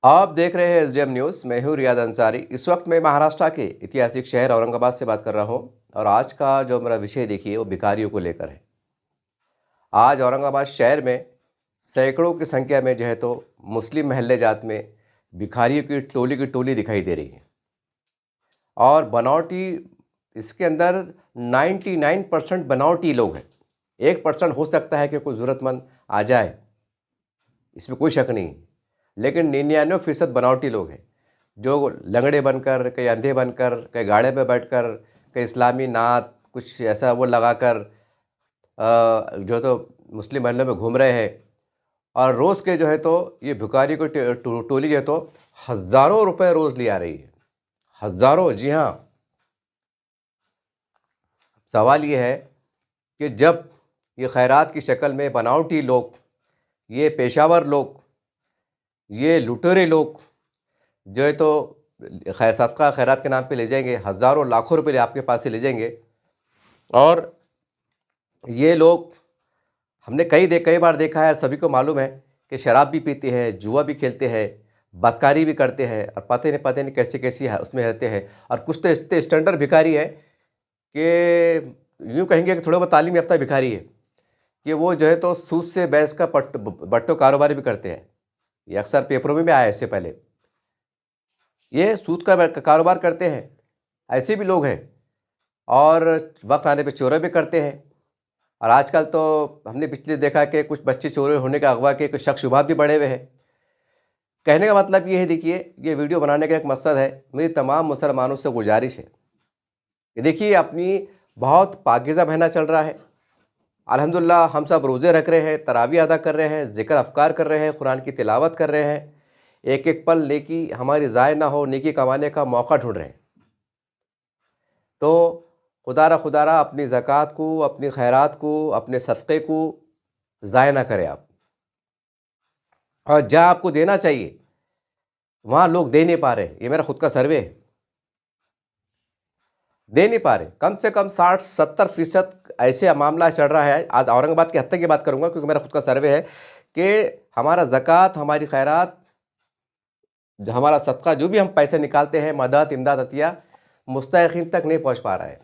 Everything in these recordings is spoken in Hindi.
आप देख रहे हैं एसडीएम न्यूज़। मैं हूँ रियाद अंसारी। इस वक्त मैं महाराष्ट्र के ऐतिहासिक शहर औरंगाबाद से बात कर रहा हूँ और आज का जो मेरा विषय देखिए वो भिखारियों को लेकर है। आज औरंगाबाद शहर में सैकड़ों की संख्या में जो है तो मुस्लिम महल्ले जात में भिखारियों की टोली दिखाई दे रही है और बनावटी इसके अंदर 99% बनावटी लोग हैं। 1% हो सकता है कि कोई ज़रूरतमंद आ जाए, इसमें कोई शक नहीं, लेकिन 99% बनावटी लोग हैं जो लंगड़े बनकर, कहीं अंधे बनकर, कहीं गाड़े पे बैठकर, कहीं इस्लामी नात कुछ ऐसा वो लगाकर जो तो मुस्लिम महलों में घूम रहे हैं। और रोज़ के जो है तो ये भिखारी को टोली जो है तो हज़ारों रुपए रोज़ ले आ रही है। हज़ारों, जी हाँ। सवाल ये है कि जब ये खैरात की शक्ल में बनावटी लोग, ये पेशावर लोग, ये लुटेरे लोग जो है तो खैर सबका खैरात के नाम पे ले जाएंगे, हज़ारों लाखों रुपए आपके पास से ले जाएंगे। और ये लोग हमने कई बार देखा है, सभी को मालूम है कि शराब भी पीते हैं, जुआ भी खेलते हैं, बदकारी भी करते हैं और पता नहीं कैसी कैसी है उसमें रहते हैं। और कुछ तो इतने स्टैंडर्ड भिखारी है कि यूँ कहेंगे कि थोड़ा बहुत तालीम याफ्ता भिखारी है कि वो जो है तो सूद से बैस का बट्टो कारोबार भी करते हैं। ये अक्सर पेपरों में भी आया इससे पहले। ये सूद का कारोबार करते हैं, ऐसे भी लोग हैं। और वक्त आने पे चोरी भी करते हैं। और आजकल तो हमने पिछले देखा कि कुछ बच्चे चोरी होने का अगवा के कुछ शक शुबहात भी बढ़े हुए हैं। कहने का मतलब ये है, देखिए ये वीडियो बनाने का एक मकसद है, मेरी तमाम मुसलमानों से गुजारिश है कि देखिए अपनी बहुत पाकीज़ा महीना चल रहा है। अल्हम्दुलिल्लाह हम सब रोज़े रख रहे हैं, तरावी अदा कर रहे हैं, ज़िक्र अफ़कार कर रहे हैं, कुरान की तिलावत कर रहे हैं। एक एक पल नेकी हमारी ज़ाय ना हो, नेकी कमाने का मौका ढूंढ रहे हैं। तो खुदारा अपनी ज़कात को, अपनी खैरात को, अपने सदक़े को ज़ाय ना करें आप। और जहाँ आपको देना चाहिए वहाँ लोग दे नहीं पा रहे। ये मेरा खुद का सर्वे है, दे नहीं पा रहे। कम से कम 60-70% ऐसे मामला चल रहा है। आज औरंगाबाद के हत्ते की बात करूँगा क्योंकि मेरा खुद का सर्वे है कि हमारा ज़कात, हमारी खैरात, जो हमारा सदका, जो भी हम पैसे निकालते हैं, मदद, इमदाद, अतिया, मुस्तहिक़ीन तक नहीं पहुँच पा रहा है।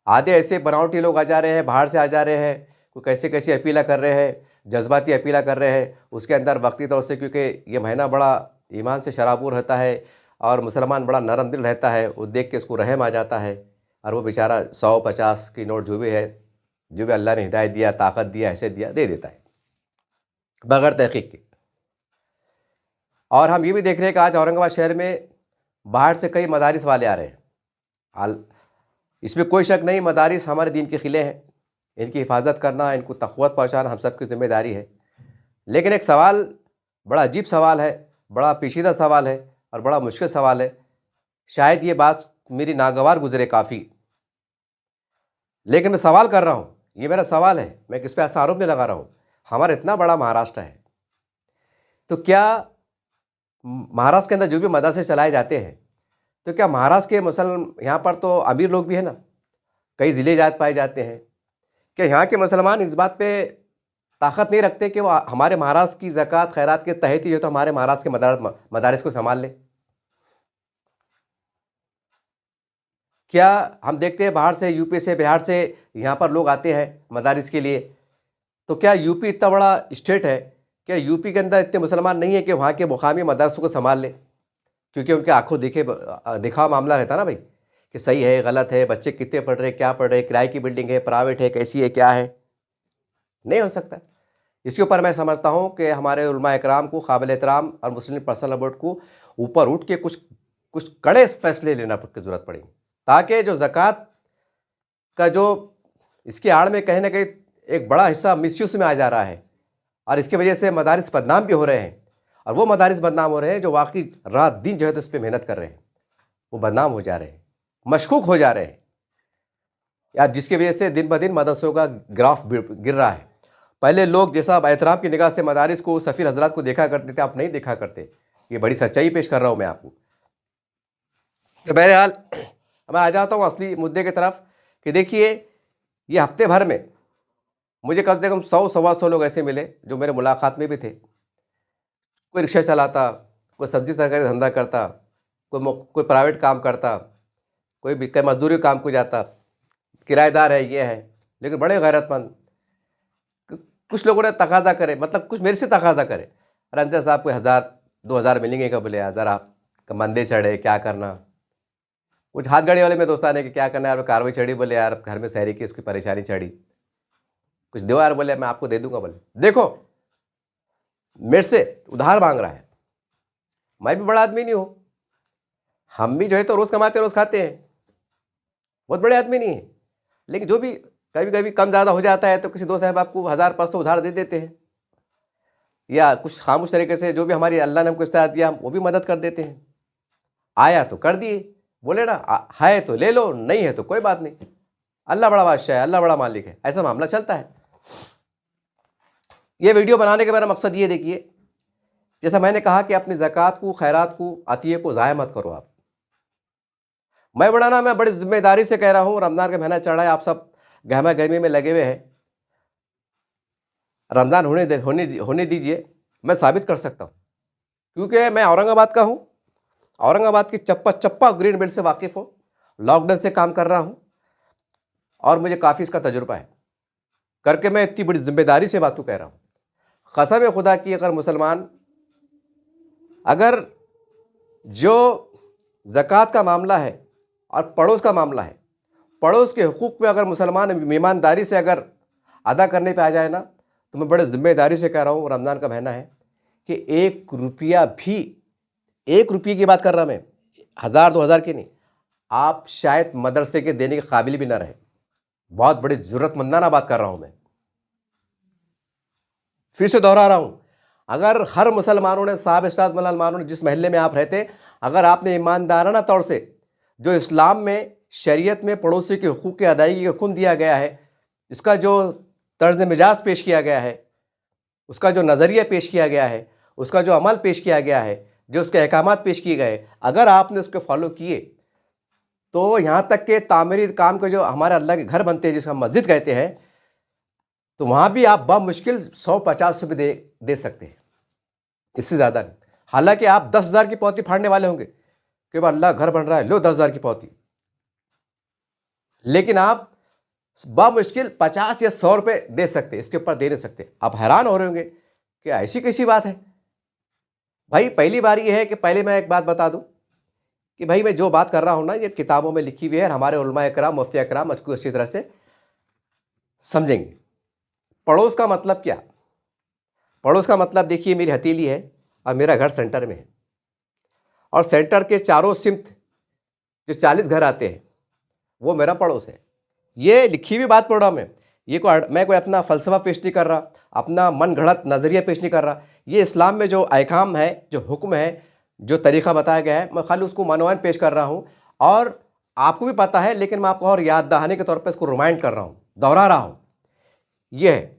आधे ऐसे बनावटी लोग आ जा रहे हैं, बाहर से आ जा रहे हैं, कोई कैसे कैसी अपीला कर रहे हैं, जज्बाती अपीला कर रहे हैं। उसके अंदर वक्ती तौर से, क्योंकि ये महीना बड़ा ईमान से शराबूर रहता है और मुसलमान बड़ा नरम दिल रहता है, वो देख के उसको रहम आ जाता है और वो बेचारा 100-50 की नोट जो भी है, जो भी अल्लाह ने हिदायत दिया, ताकत दिया, हैसियत दिया, दे देता है बगैर तहक़ीक़ के। और हम ये भी देख रहे हैं कि आज औरंगाबाद शहर में बाहर से कई मदारिस वाले आ रहे हैं। इसमें कोई शक नहीं, मदारिस हमारे दीन के किले हैं, इनकी हिफाजत करना, इनको तक़व्वत पहुँचाना हम सब की ज़िम्मेदारी है। लेकिन एक सवाल, बड़ा अजीब सवाल है, बड़ा पेचीदा सवाल है और बड़ा मुश्किल सवाल है। शायद ये बात मेरी नागवार गुजरे काफ़ी, लेकिन मैं सवाल कर रहा हूँ, ये मेरा सवाल है, मैं किस पे ऐसा आरोप नहीं लगा रहा हूँ। हमारा इतना बड़ा महाराष्ट्र है, तो क्या महाराष्ट्र के अंदर जो भी मदरसे चलाए जाते हैं, तो क्या महाराष्ट्र के यहाँ पर तो अमीर लोग भी हैं ना, कई ज़िले जात पाए जाते हैं। क्या यहाँ के मुसलमान इस बात पे ताकत नहीं रखते कि वो हमारे महाराष्ट्र की ज़कात खैरात के तहत ही जो तो हमारे महाराष्ट्र के मदारिस को संभाल लें? क्या हम देखते हैं बाहर से, यूपी से, बिहार से यहाँ पर लोग आते हैं मदारिस के लिए, तो क्या यूपी इतना बड़ा स्टेट है, क्या यूपी के अंदर इतने मुसलमान नहीं है कि वहाँ के मुकामी मदरसों को संभाल ले? क्योंकि उनके आंखों देखा मामला रहता ना भाई, कि सही है, गलत है, बच्चे कितने पढ़ रहे, क्या पढ़ रहे, किराए की बिल्डिंग है, प्राइवेट है, कैसी है, क्या है, नहीं हो सकता। इसके ऊपर मैं समझता हूँ कि हमारे उलमा इकराम को, काबिल एहतराम और मुस्लिम पर्सनल बोर्ड को ऊपर उठ के कुछ कुछ कड़े फैसले लेना की ज़रूरत पड़ेगी, ताकि जो ज़कात का जो इसकी आड़ में कहीं ना कहीं एक बड़ा हिस्सा मिसयूज़ में आ जा रहा है और इसकी वजह से मदारिस बदनाम भी हो रहे हैं। और वो मदारिस बदनाम हो रहे हैं जो वाकई रात दिन जो है तो इस पर मेहनत कर रहे हैं, वो बदनाम हो जा रहे हैं, मशकूक हो जा रहे हैं यार, जिसकी वजह से दिन ब दिन मदरसों का ग्राफ गिर रहा है। पहले लोग जैसा एहतराम की निगाह से मदारिस को, सफ़ीर हजरात को देखा करते थे, आप नहीं देखा करते। ये बड़ी सच्चाई पेश कर रहा हूँ मैं आपको। तो बहरहाल मैं आ जाता हूँ असली मुद्दे की तरफ कि देखिए, ये हफ्ते भर में मुझे कम से कम 100-125 लोग ऐसे मिले जो मेरे मुलाकात में भी थे, कोई रिक्शा चलाता, कोई सब्जी तरकारी धंधा करता, कोई प्राइवेट काम करता, कोई मजदूरी काम को जाता, किराएदार है, ये है। लेकिन बड़े गैरतमंद कुछ लोगों ने तकाजा करे, मतलब कुछ मेरे से तकाजा करे, अरे अंजर साहब कोई 1000-2000 मिलेंगे क्या? बोले यार ज़रा मंदे चढ़े, क्या करना। कुछ हाथ गाड़ी वाले में दोस्तान है कि क्या करना है यार, कार्रवाई चढ़ी, बोले यार घर में शहरी की उसकी परेशानी चढ़ी, कुछ दो यार। बोले मैं आपको दे दूंगा। बोले देखो मेरे से उधार मांग रहा है, मैं भी बड़ा आदमी नहीं हूँ, हम भी जो है तो रोज़ कमाते रोज़ खाते हैं, बहुत बड़े आदमी नहीं है। लेकिन जो भी कभी कभी कम ज़्यादा हो जाता है तो किसी दोस्त साहब आपको 1000-500 उधार दे देते हैं, या कुछ खामोश तरीके से जो भी हमारी अल्लाह ने हमको इस्तेमाल दिया हम वो भी मदद कर देते हैं। आया तो कर दिए, बोले ना है तो ले लो, नहीं है तो कोई बात नहीं, अल्लाह बड़ा बादशाह है, अल्लाह बड़ा मालिक है, ऐसा मामला चलता है। ये वीडियो बनाने का मेरा मकसद ये देखिए, जैसा मैंने कहा कि अपनी ज़कात को, खैरात को, अतिये को ज़ाया मत करो आप। मैं बड़ी जिम्मेदारी से कह रहा हूँ, रमज़ान का महीना चढ़ा है, आप सब गहमा गहमी में लगे हुए हैं, रमज़ान होने दीजिए। मैं साबित कर सकता हूँ क्योंकि मैं औरंगाबाद का हूँ, औरंगाबाद की चप्पा ग्रीन बेल्ट से वाकिफ़ हूँ, लॉकडाउन से काम कर रहा हूँ और मुझे काफ़ी इसका तजुर्बा है करके मैं इतनी बड़ी जिम्मेदारी से बात को कह रहा हूँ। कसम खुदा की, अगर मुसलमान, अगर जो ज़कात का मामला है और पड़ोस का मामला है, पड़ोस के हुकूक पे अगर मुसलमान ईमानदारी से अगर अदा करने पे आ जाए ना, तो मैं बड़े ज़िम्मेदारी से कह रहा हूँ, रमज़ान का महीना है कि 1 रुपया भी, 1 रुपये की बात कर रहा मैं, 1000-2000 की नहीं, आप शायद मदरसे के देने के काबिल भी ना रहे। बहुत बड़ी ज़रूरतमंदाना बात कर रहा हूँ मैं, फिर से दोहरा रहा हूँ। अगर हर मुसलमानों ने, साहब इस्ताद मुसलमानों ने, जिस महल्ले में आप रहते, अगर आपने ईमानदाराना तौर से जो इस्लाम में, शरीयत में पड़ोसी के हुकूक की अदायगी का हुक्म दिया गया है, इसका जो तर्ज मिजाज पेश किया गया है, उसका जो नज़रिया पेश किया गया है, उसका जो अमल पेश किया गया है, जो उसके अहकामात पेश किए गए, अगर आपने उसको फॉलो किए तो यहाँ तक के तामीरी काम के जो हमारे अल्लाह के घर बनते हैं, जिसका मस्जिद कहते हैं, तो वहाँ भी आप बामुश्किल 100-50 रुपये दे सकते हैं, इससे ज़्यादा नहीं। हालांकि आप 10,000 की पौती फाड़ने वाले होंगे कि भाई अल्लाह घर बन रहा है, लो 10,000 की पौती, लेकिन आप बामुश्किल 50 या 100 रुपये दे सकते, इसके ऊपर दे नहीं सकते। आप हैरान हो रहे होंगे कि ऐसी कैसी बात है। भाई पहली बार ये है कि पहले मैं एक बात बता दूं कि भाई मैं जो बात कर रहा हूं ना, ये किताबों में लिखी हुई है, हमारे उलमा इकराम, मुफ्ती इकराम उसको अच्छी तरह से समझेंगे। पड़ोस का मतलब क्या? पड़ोस का मतलब देखिए, मेरी हथेली है और मेरा घर सेंटर में है, और सेंटर के चारों सिमत जो 40 घर आते हैं वो मेरा पड़ोस है। ये लिखी हुई बात पढ़ रहा हूँ मैं, मैं कोई अपना फ़लसफ़ा पेश नहीं कर रहा, अपना मन घड़त नज़रिया पेश नहीं कर रहा। ये इस्लाम में जो अहकाम है, जो हुक्म है, जो तरीक़ा बताया गया है, मैं खाली उसको मनोयन पेश कर रहा हूँ, और आपको भी पता है, लेकिन मैं आपको और याद दहाने के तौर पर इसको रिमाइंड कर रहा हूँ, दोहरा रहा हूँ। ये है,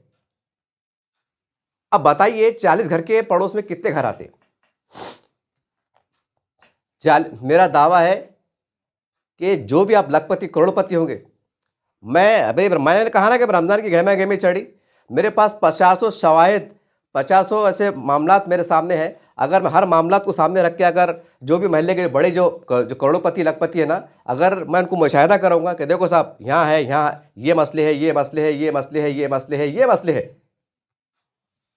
अब बताइए 40 घर के पड़ोस में कितने घर आते? मेरा दावा है कि जो भी आप लखपति करोड़पति होंगे, मैंने कहा ना कि रमज़ान की गहमा गहमी चढ़ी, मेरे पास 50 शवाहिद, 50 ऐसे मामलात मेरे सामने हैं। अगर मैं हर मामलात को सामने रख के, अगर जो भी महल्ले के बड़े जो करोड़पति लखपति है ना, अगर मैं उनको मुशाहिदा कराऊंगा कि देखो साहब यहाँ है, यहाँ ये मसले है, ये मसले है, ये मसले है, ये मसले है, ये मसले है,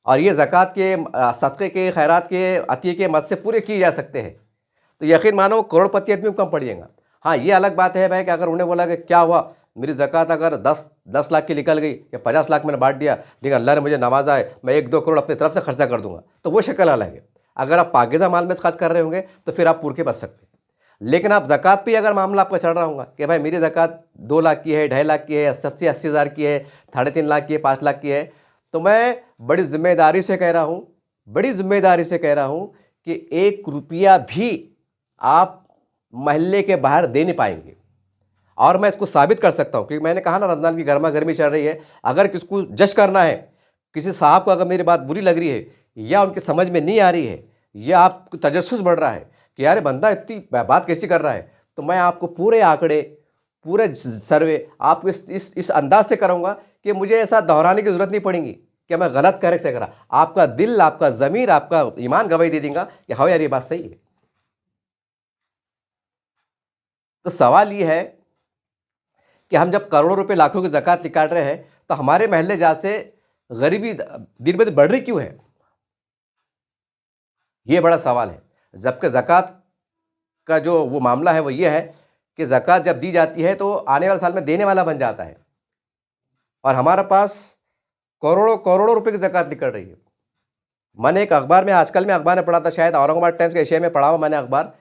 और ये ज़कात के, सदक़े के, खैरात के, अतिये के मद से पूरे किए जा सकते हैं, तो यकीन मानो करोड़पति आदमी को कम पड़िएगा। हाँ, ये अलग बात है भाई कि अगर उन्हें बोला कि क्या हुआ, मेरी ज़कात अगर 10 लाख की निकल गई या 50 लाख मैंने बांट दिया, लेकिन अल्लाह ने मुझे नवाजा है, मैं 1-2 करोड़ अपनी तरफ से खर्चा कर दूंगा, तो वो शक्ल अलग है। अगर आप पाकीज़ा माल में खर्च कर रहे होंगे तो फिर आप पूर के बच सकते हैं। लेकिन आप ज़कात पे अगर मामला आपका चल रहा होगा कि भाई मेरी ज़कात 2 लाख की है, 2.5 लाख की है, 70-80 हज़ार की है, 3.5 लाख की है, 5 लाख की है, तो मैं बड़ी ज़िम्मेदारी से कह रहा हूँ, बड़ी ज़िम्मेदारी से कह रहा हूँ कि 1 रुपया भी आप महल्ले के बाहर दे नहीं पाएंगे। और मैं इसको साबित कर सकता हूँ, क्योंकि मैंने कहा ना रमज़ान की गर्मा गर्मी चल रही है। अगर किसको जश करना है, किसी साहब को अगर मेरी बात बुरी लग रही है या उनकी समझ में नहीं आ रही है या आपको तजस्सुस बढ़ रहा है कि यार बंदा इतनी बात कैसी कर रहा है, तो मैं आपको पूरे आंकड़े, पूरे सर्वे आपको इस अंदाज से करूँगा कि मुझे ऐसा दोहराने की ज़रूरत नहीं पड़ेगी क्या मैं गलत कह से करा? आपका दिल, आपका ज़मीर, आपका ईमान गवाही दे देगा कि हाँ यार ये बात सही है। तो सवाल ये है कि हम जब करोड़ों रुपए लाखों की ज़कात निकाल रहे हैं तो हमारे महल्ले जा से गरीबी दिन ब दिन बढ़ रही क्यों है? ये बड़ा सवाल है। जबकि ज़कात का जो वो मामला है वो ये है कि ज़कात जब दी जाती है तो आने वाले साल में देने वाला बन जाता है, और हमारे पास करोड़ों करोड़ों रुपए की ज़कात निकल रही है। मैंने एक अखबार में, आजकल में अखबार में पढ़ा था, शायद औरंगाबाद टाइम्स के एशिया में पढ़ा हुआ मैंने अखबार।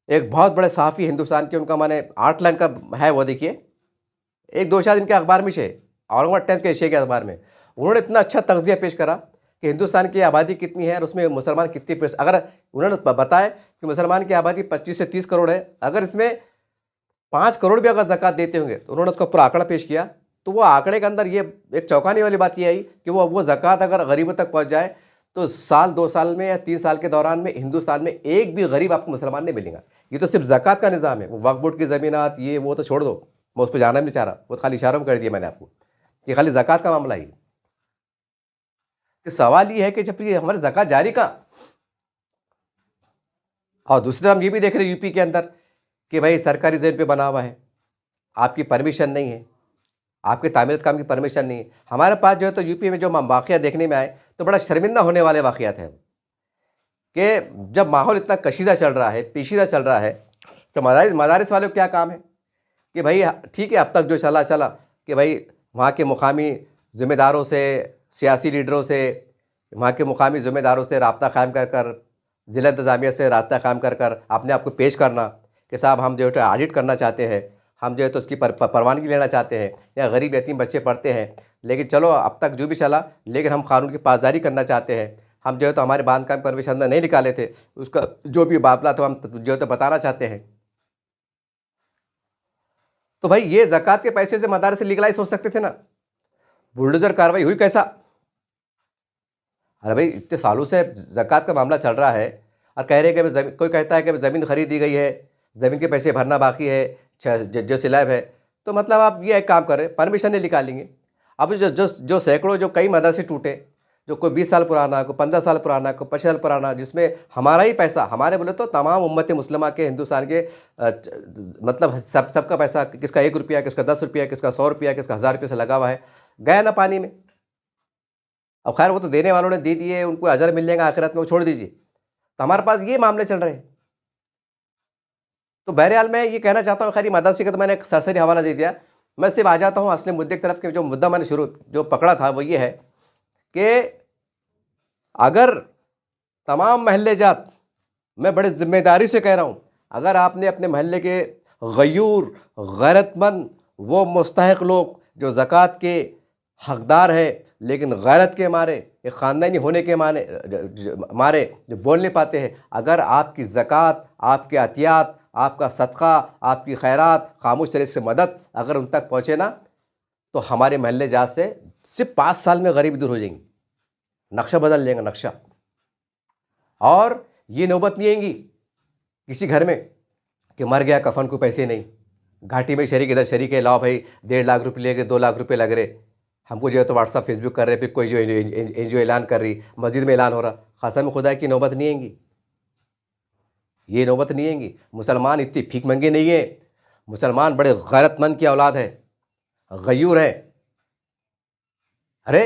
एक बहुत बड़े सहाफ़ी हिंदुस्तान के, उनका मैंने 8 लाइन का है वो, देखिए एक 2-4 दिन के अखबार में से, औरंगाबाद टाइम्स के एशिया के अखबार में उन्होंने इतना अच्छा तज़किया पेश करा कि हिंदुस्तान की आबादी कितनी है और उसमें मुसलमान कितनी अगर उन्होंने बताया कि मुसलमान की आबादी 25 से 30 करोड़ है, अगर इसमें 5 करोड़ भी अगर ज़कात देते होंगे तो उन्होंने उसका पूरा आंकड़ा पेश किया। तो वो आंकड़े के अंदर ये एक चौंकाने वाली बात ये आई कि वो ज़कात अगर गरीबों तक पहुँच जाए तो साल 2 साल में या 3 साल के दौरान में हिंदुस्तान में एक भी गरीब आपको मुसलमान नहीं मिलेगा। ये तो सिर्फ ज़कात का निज़ाम है। वो वक्फ बोर्ड की ज़मीनात ये वो तो छोड़ दो, मैं उस पर जाना भी नहीं चाह रहा, वो खाली इशारों में कर दिया मैंने आपको कि खाली ज़कात का मामला ही। तो सवाल ये है कि जब ये हमारे ज़कात जारी कहाँ, और दूसरी तरफ हम ये भी देख रहे हैं यूपी के अंदर कि भाई सरकारी ज़मीन पे बना हुआ है, आपकी परमिशन नहीं है, आपके तामीरात काम की परमिशन नहीं है। हमारे पास जो है तो यूपी में जो वाक़या देखने में आए तो बड़ा शर्मिंदा होने वाले वाक़यात हैं कि जब माहौल इतना कशीदा चल रहा है, पेचीदा चल रहा है, तो मदारिस वालों को क्या काम है कि भाई ठीक है, अब तक जो चला कि भाई वहाँ के मुकामी ज़िम्मेदारों से, सियासी लीडरों से, वहाँ के मुकामी ज़िम्मेदारों से रब्ता कायम कर ज़िला इंतज़ामिया से रब्ता कायम कर अपने आप को पेश करना कि साहब हम जो है ऑडिट करना चाहते हैं, हम जो है तो उसकी परवानगी लेना चाहते हैं, या गरीब यतीम बच्चे पढ़ते हैं, लेकिन चलो अब तक जो भी चला, लेकिन हम कानून की पासदारी करना चाहते हैं, हम जो है तो हमारे बांध काम परमिशन अंदर नहीं निकाले थे, उसका जो भी मामला था हम जो है तो बताना चाहते हैं। तो भाई ये ज़कात के पैसे से मदारिस लीगलाइज हो सकते थे ना, बुलडोजर कार्रवाई हुई कैसा? अरे भाई इतने सालों से ज़कात का मामला चल रहा है और कह रहे हैं कि कोई कहता है कि ज़मीन खरीदी गई है, ज़मीन के पैसे भरना बाकी है, जो स्लैब है, तो मतलब आप ये एक काम कर रहे हैं, परमिशन नहीं निकालेंगे। अब जो सैकड़ों, जो कई मदरसे टूटे, जो कोई 20 साल पुराना, कोई 15 साल पुराना, कोई 25 साल पुराना, जिसमें हमारा ही पैसा, हमारे बोले तो तमाम उम्मत मुस्लिमा के, हिंदुस्तान के मतलब सबका पैसा, किसका 1 रुपया, किसका 10 रुपया, किसका 100 रुपया, किसका 1000 रुपये से लगा हुआ है, गया ना पानी में। अब खैर वो तो देने वालों ने दे दिए, उनको अजर मिल जाएगा आखिरत में, वो छोड़ दीजिए। तो हमारे पास ये मामले चल रहे हैं। तो बहरहाल मैं ये कहना चाहता हूँ, खैर मदरसे का तो मैंने एक सरसरी हवाला दे दिया, मैं सिर्फ आ जाता हूँ असली मुद्दे की तरफ के। जो मुद्दा मैंने जो पकड़ा था वो ये है कि अगर तमाम महल्ले जात, मैं बड़े ज़िम्मेदारी से कह रहा हूँ, अगर आपने अपने महल्ले के गयूर, गैरतमंद, वो मुस्तहिक लोग जो ज़कात के हकदार है लेकिन गैरत के मारे, एक ख़ानदानी होने के मारे जो बोल नहीं पाते हैं, अगर आपकी ज़कात, आपके अतियात, आपका सदका, आपकी खैरात, खामोश तरीके से मदद अगर उन तक पहुँचे ना, तो हमारे महल्ले जात से सिर्फ 5 साल में गरीबी दूर हो जाएंगी, नक्शा बदल लेंगे, नक्शा। और ये नौबत नहीं आएंगी किसी घर में कि मर गया, कफन को पैसे नहीं, घाटी में शरीक, इधर शरीक है, लाओ भाई 1.5 लाख रुपये ले गए, 2 लाख रुपये लग रहे, हमको जो है तो व्हाट्सअप फेसबुक कर रहे, फिर कोई जो एनजीओ ऐलान कर रही, मस्जिद में ऐलान हो रहा। कसम खुदा की नौबत नहीं आएंगी, ये नौबत नहीं आएंगी। मुसलमान इतनी भीख मंगे नहीं है, मुसलमान बड़े गैरतमंद की औलाद है, गयूर है। अरे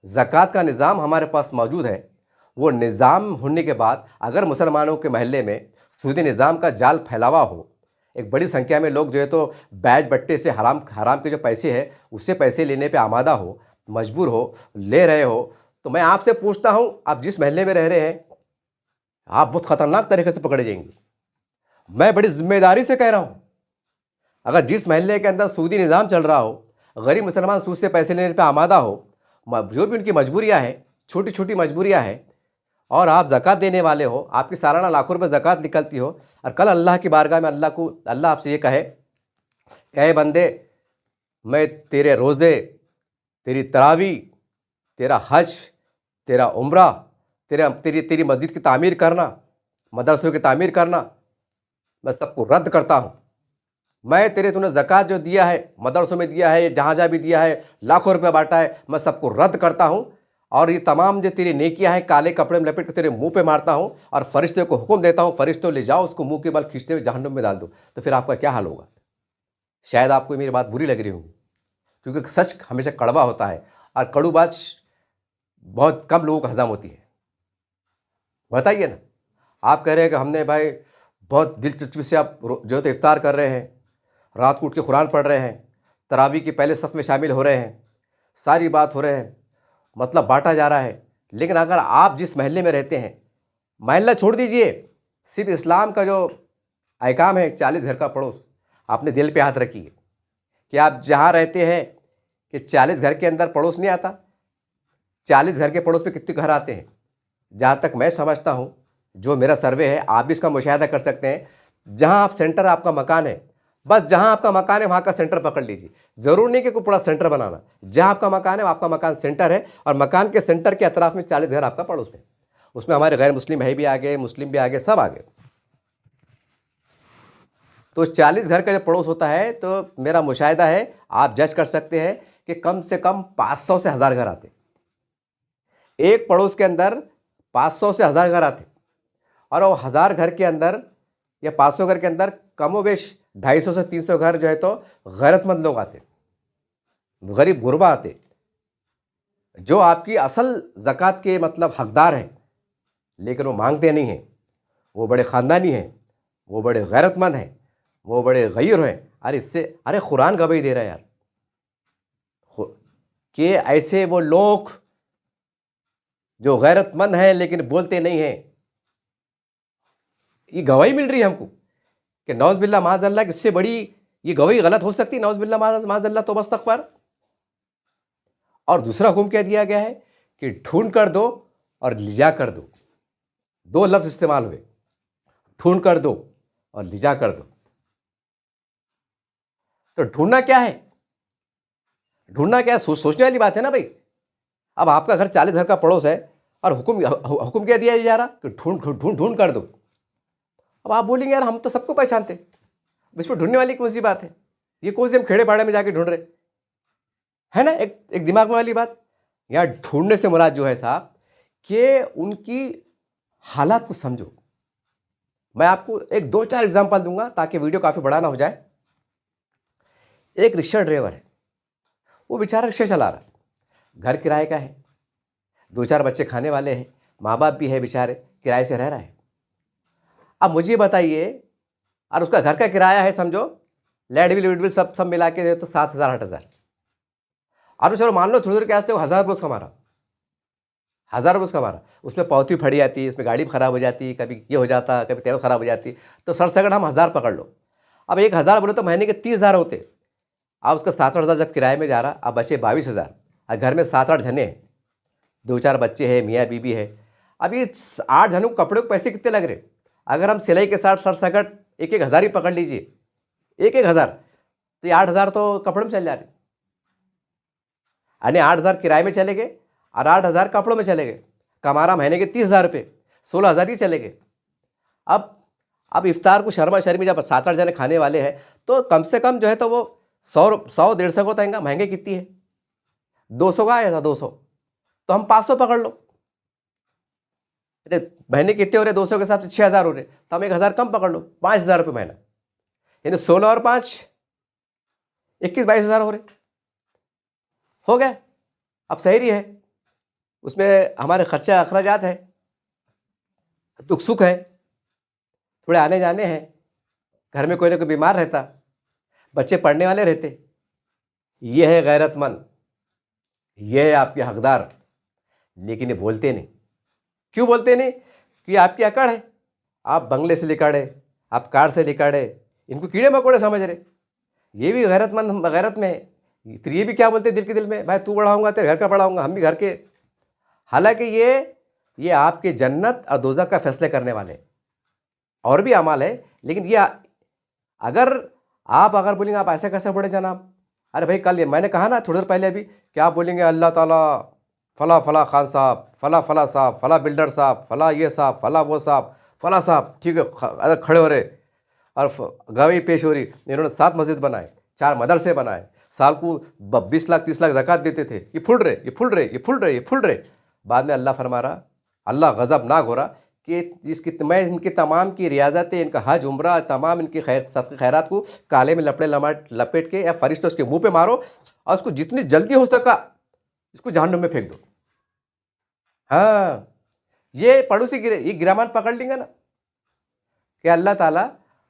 ज़कात का निज़ाम हमारे पास मौजूद है, वो निज़ाम होने के बाद अगर मुसलमानों के महल्ले में सूदी निज़ाम का जाल फैलावा हो, एक बड़ी संख्या में लोग जो है तो बैज बट्टे से हराम के जो पैसे हैं उससे पैसे लेने पे आमादा हो, मजबूर हो, ले रहे हो, तो मैं आपसे पूछता हूँ, आप जिस महल्ले में रह रहे हैं, आप बहुत ख़तरनाक तरीके से पकड़े जाएंगे। मैं बड़ी जिम्मेदारी से कह रहा हूँ, अगर जिस महल्ले के अंदर सूदी निज़ाम चल रहा हो, गरीब मुसलमान सूद से पैसे लेने पर आमादा हो, जो भी उनकी मजबूरियाँ हैं, छोटी छोटी मजबूरियाँ हैं, और आप ज़कात देने वाले हो, आपकी सालाना लाखों रुपए ज़कात निकलती हो, और कल अल्लाह की बारगाह में अल्लाह आपसे ये कहे, ऐ बंदे, मैं तेरे रोज़े, तेरी तरावी, तेरा हज, तेरा उम्रा, तेरी मस्जिद की तामीर करना, मदरसों की तामीर करना, मैं सबको रद्द करता हूँ। मैं तूने ज़कात जो दिया है, मदरसों में दिया है, जहाँ भी दिया है, लाखों रुपये बांटा है, मैं सबको रद्द करता हूँ। और ये तमाम जो तेरी नेकियां हैं काले कपड़े में लपेट कर तेरे मुंह पे मारता हूं और फरिश्ते को हुक्म देता हूं, फरिश्तों ले जाओ उसको मुंह के बल खींचते हुए जहन्नुम में डाल दो, तो फिर आपका क्या हाल होगा? शायद आपको मेरी बात बुरी लग रही होगी, क्योंकि सच हमेशा कड़वा होता है और कड़ू बात बहुत कम लोगों को हजम होती है। बताइए ना, आप कह रहे हैं कि हमने भाई बहुत दिलचस्पी से आप जो है तो इफ्तार कर रहे हैं, रात को उठ के कुरान पढ़ रहे हैं, तरावी की पहले सफ़ में शामिल हो रहे हैं, सारी बात हो रहे हैं, मतलब बांटा जा रहा है। लेकिन अगर आप जिस महल्ले में रहते हैं, महल्ला छोड़ दीजिए, सिर्फ इस्लाम का जो अहकाम है 40 घर का पड़ोस, आपने दिल पे हाथ रखिए कि आप जहाँ रहते हैं कि 40 घर के अंदर पड़ोस नहीं आता। 40 घर के पड़ोस पे कितने घर आते हैं? जहाँ तक मैं समझता हूँ, जो मेरा सर्वे है, आप भी इसका मुशाहिदा कर सकते हैं, जहाँ आप सेंटर आपका मकान है, बस जहाँ आपका मकान है वहाँ का सेंटर पकड़ लीजिए। ज़रूर नहीं कि कोई पूरा सेंटर बनाना, जहाँ आपका मकान है आपका मकान सेंटर है और मकान के सेंटर के अतराफ में 40 घर आपका पड़ोस में, उसमें हमारे गैर मुस्लिम भाई भी आ गए, मुस्लिम भी आ गए, सब आ गए। तो 40 घर का जब पड़ोस होता है तो मेरा मुशाहिदा है, आप जज कर सकते हैं कि कम से कम 500 से 1000 घर आते। एक पड़ोस के अंदर 500 से 1000 घर आते और वो 1000 घर के अंदर या 500 घर के अंदर कमोबेश 250 से 300 घर जो है तो गैरतमंद लोग आते, गरीब गुरबा आते, जो आपकी असल ज़कात के मतलब हकदार हैं, लेकिन वो मांगते नहीं हैं, वो बड़े ख़ानदानी हैं, वो बड़े गैरतमंद हैं, वो बड़े गैर हैं। अरे इससे अरे कुरान गवाही दे रहा है यार कि ऐसे वो लोग जो गैरतमंद हैं लेकिन बोलते नहीं हैं, ये गवाही मिल रही है हमको कि नौज़ बिल्लाह माज़अल्लाह, इससे बड़ी ये गवाही गलत हो सकती? नौज़ बिल्लाह माज़अल्लाह तो इस्तग़फ़ार। और दूसरा हुक्म क्या दिया गया है कि ढूंढ कर दो और लिजा कर दो। 2 लफ्ज़ इस्तेमाल हुए, ढूंढ कर दो और लिजा कर दो। तो ढूंढना क्या है? ढूंढना क्या है? सोचने वाली बात है ना भाई। अब आपका घर 40 घर का पड़ोस है और हुक्म क्या दिया जा रहा कि ढूंढ कर दो। अब आप बोलेंगे यार हम तो सबको पहचानते, इसमें ढूंढने वाली कौन सी बात है? ये कौन से हम खेड़े पाड़े में जाके ढूंढ रहे है ना? एक दिमाग में वाली बात। यहाँ ढूंढने से मुराद जो है साहब कि उनकी हालात को समझो। मैं आपको एक 2-4 एग्जाम्पल दूंगा ताकि वीडियो काफ़ी बड़ा ना हो जाए। एक रिक्शा ड्राइवर है, वो बेचारा रिक्शा चला रहा, घर किराए का है, 2-4 बच्चे खाने वाले हैं, माँ बाप भी है, बेचारे किराए से रह रहा है। अब मुझे बताइए, और उसका घर का किराया है समझो लाइट बिल वीट बिल सब मिला के तो 7,000-8,000। और चलो मान लो थोड़ी देर के वास्ते वो 1000 रुपये उसका मारा, 1000 रुपये उसका मारा, उसमें पौती फड़ी जाती है, उसमें गाड़ी खराब हो जाती, कभी ये हो जाता, कभी तेल खराब हो जाती, तो सरसगट हम 1000 पकड़ लो। अब 1000 बोले तो महीने के 30,000 होते। अब उसका 7-8 हज़ार जब किराए में जा रहा, अब बचे 22,000 और घर में 7-8 जने हैं, 2-4 बच्चे हैं, मियाँ बीबी है। अब ये 8 जनों को कपड़े को पैसे कितने लग रहे? अगर हम सिलाई के साथ सरसगट 1-1 हज़ार ही पकड़ लीजिए, 1-1 हज़ार, तो ये 8,000 तो कपड़ों में चल जा रहे, यानी 8,000 किराए में चले गए और 8,000 कपड़ों में चले गए। कमारा महीने के 30,000 रुपये, 16,000 ही चले गए। अब इफ्तार को शर्मा शर्मी जब 7-8 जने खाने वाले हैं तो कम से कम जो है तो वो 100-150 को तंगा। महंगे कितनी है? 200 का आया था, 200 तो हम 500 पकड़ लो। महीने कितने हो रहे? 200 के हिसाब से 6,000 हो रहे, तो हम 1,000 कम पकड़ लो, 5,000 रुपये महीना, यानी 16 और 5 21-22,000 हो रहे, हो गए। अब शहरी है, उसमें हमारे खर्चा अखराजात है, दुख सुख है, थोड़े आने जाने हैं, घर में कोई ना कोई बीमार रहता, बच्चे पढ़ने वाले रहते। ये है गैरतमंद, ये है आपके हकदार, लेकिन ये बोलते नहीं। क्यों बोलते नहीं? कि आपकी अकड़ है, आप बंगले से लिकाड़े, आप कार से लिकाड़े, इनको कीड़े मकोड़े समझ रहे। ये भी गैरतमंद गैरत में है। फिर ये भी क्या बोलते दिल के दिल में, भाई तू बढ़ाऊंगा तेरे घर का बढ़ाऊंगा, हम भी घर के। हालांकि ये आपके जन्नत और दोज़ख का फैसले करने वाले और भी अमाल है, लेकिन ये अगर बोलेंगे आप ऐसा कैसे पढ़े जनाब, अरे भाई कल मैंने कहा ना थोड़ी देर पहले अभी, क्या बोलेंगे अल्लाह ताला फला फला खान साहब, फला फला साहब, फला बिल्डर साहब, फला ये साहब, फला वो साहब, फला साहब, ठीक है, अगर खड़े हो रहे और गवाही पेश हो रही, इन्होंने 7 मस्जिद बनाए, 4 मदरसे बनाए, साल को 20 लाख 30 लाख ज़कात देते थे, ये फुल रहे, ये फुल रहे, ये फुल रहे, ये फुल रहे। बाद में अल्लाह फरमा रहा, अल्लाह गज़बनाक हो रहा कि मैं इनकी तमाम की रियाज़तें, इनका हज उम्रा, तमाम इनकी खैरात को काले में लपेट के या फरिश्ते उसके मुंह पे मारो और उसको जितनी जल्दी हो सका इसको जहन्नुम में फेंक दो। हाँ, ये पड़ोसी ये गिरामान पकड़ लेंगे ना कि अल्लाह ताला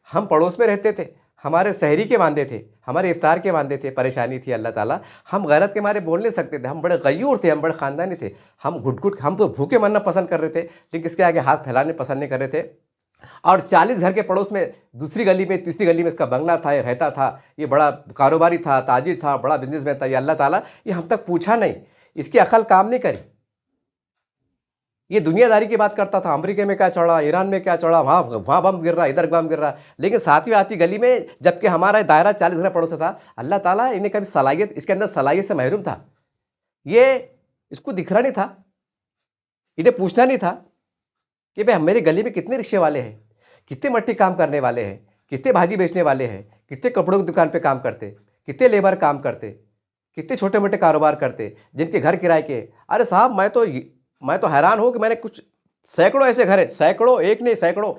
हम पड़ोस में रहते थे, हमारे सहरी के वांदे थे, हमारे इफ्तार के वांदे थे, परेशानी थी अल्लाह ताला, हम गैरत के मारे बोल नहीं सकते थे, हम बड़े गयूर थे, हम बड़े ख़ानदानी थे, हम घुट हम तो भूखे मरना पसंद कर रहे थे, लेकिन इसके आगे हाथ फैलाने पसंद नहीं कर रहे थे। और 40 घर के पड़ोस में दूसरी गली में, तीसरी गली में इसका बंगला था, ये रहता था, ये बड़ा कारोबारी था, ताजिर था, बड़ा बिजनेसमैन था। ये अल्लाह ताला ये हम तक पूछा नहीं, इसकी अकल काम नहीं करी। ये दुनियादारी की बात करता था, अमेरिका में क्या चढ़ा, ईरान में क्या चढ़ा, वहाँ बम गिर रहा, इधर बम गिर रहा, लेकिन सातवीं आती गली में जबकि हमारा दायरा 40 घर पड़ोस था, अल्लाह ताला इन्हें कभी सलाहियत, इसके अंदर सलाहियत से महरूम था। ये इसको दिख रहा नहीं था, इन्हें पूछना नहीं था कि भाई मेरे गली में कितने रिक्शे वाले हैं, कितने मट्टी काम करने वाले हैं, कितने भाजी बेचने वाले हैं, कितने कपड़ों की दुकान पे काम करते, कितने लेबर काम करते, कितने छोटे मोटे कारोबार करते, जिनके घर किराए के। अरे साहब, मैं तो हैरान हूँ कि मैंने कुछ सैकड़ों ऐसे घर है, सैकड़ों, एक नहीं सैकड़ों,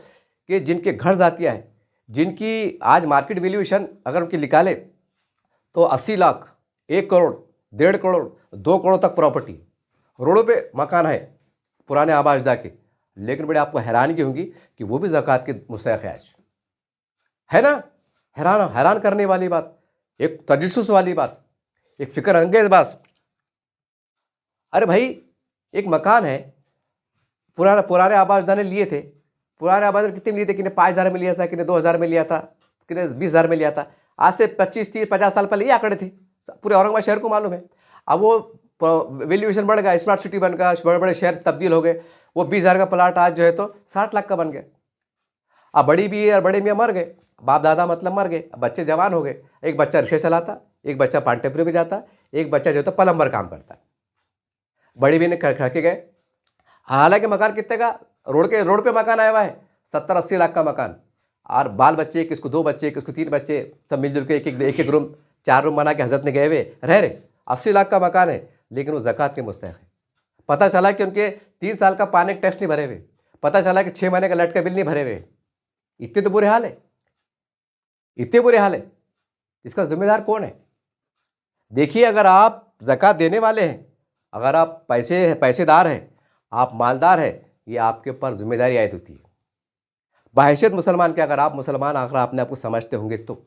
कि जिनके घर जातियाँ हैं, जिनकी आज मार्केट वैल्यूएशन अगर उनकी निकाले तो 80 लाख, 1 करोड़, 1.5 करोड़, 2 करोड़ तक प्रॉपर्टी, रोडों पे मकान है पुराने आबाजदा के, लेकिन बड़े आपको हैरानगी होंगी कि वो भी ज़कात के मुस्तहिक़ है आज, है ना। हैरान करने वाली बात, एक तजस्सुस वाली बात, एक फ़िक्र अंगेज़ बात। अरे भाई, एक मकान है, पुराने आबाजदा ने लिए थे, पुराने आबाजदा कितने में लिए थे, किन्हें 5,000 में लिया था, किन्हें 2,000 में लिया था, किन्हें 20,000 में लिया था। आज से 25, 30, 50 साल पहले ये आंकड़े थे, पूरे औरंगाबाद शहर को मालूम है। अब वो वैल्यूएशन बढ़ गया, स्मार्ट सिटी बन गया, बड़े बड़े शहर तब्दील हो गए, वो 20,000 का प्लाट आज जो है तो 60 लाख का बन गया। अब बड़ी भी और बड़े मियाँ मर गए, बाप दादा मतलब मर गए, बच्चे जवान हो गए, एक बच्चा रिक्शे चलाता, एक बच्चा पानटेपरी में जाता, एक बच्चा जो है तो प्लम्बर काम करता है। बड़ी भी ने खड़के गए, हालांकि मकान कितने का, रोड पे मकान आया हुआ है 70-80 लाख का मकान, और बाल बच्चे, किसको 2 बच्चे, किसको 3 बच्चे, सब मिलजुल के एक रूम, 4 रूम बना के हजरत में गए हुए रह रहे, 80 लाख का मकान है, लेकिन वो ज़कात के मुस्तहिक़ है। पता चला कि उनके 3 साल का पानी का टैक्स नहीं भरे हुए, पता चला कि 6 महीने का लाइट का बिल नहीं भरे हुए। इतने तो बुरे हाल है, इतने बुरे हाल है। इसका जिम्मेदार कौन है? देखिए, अगर आप ज़कात देने वाले हैं, अगर आप पैसेदार हैं, आप मालदार हैं, ये आपके ऊपर जिम्मेदारी आयद होती है बहैसियत मुसलमान के। अगर आप मुसलमान, अगर आपने आपको समझते होंगे, तो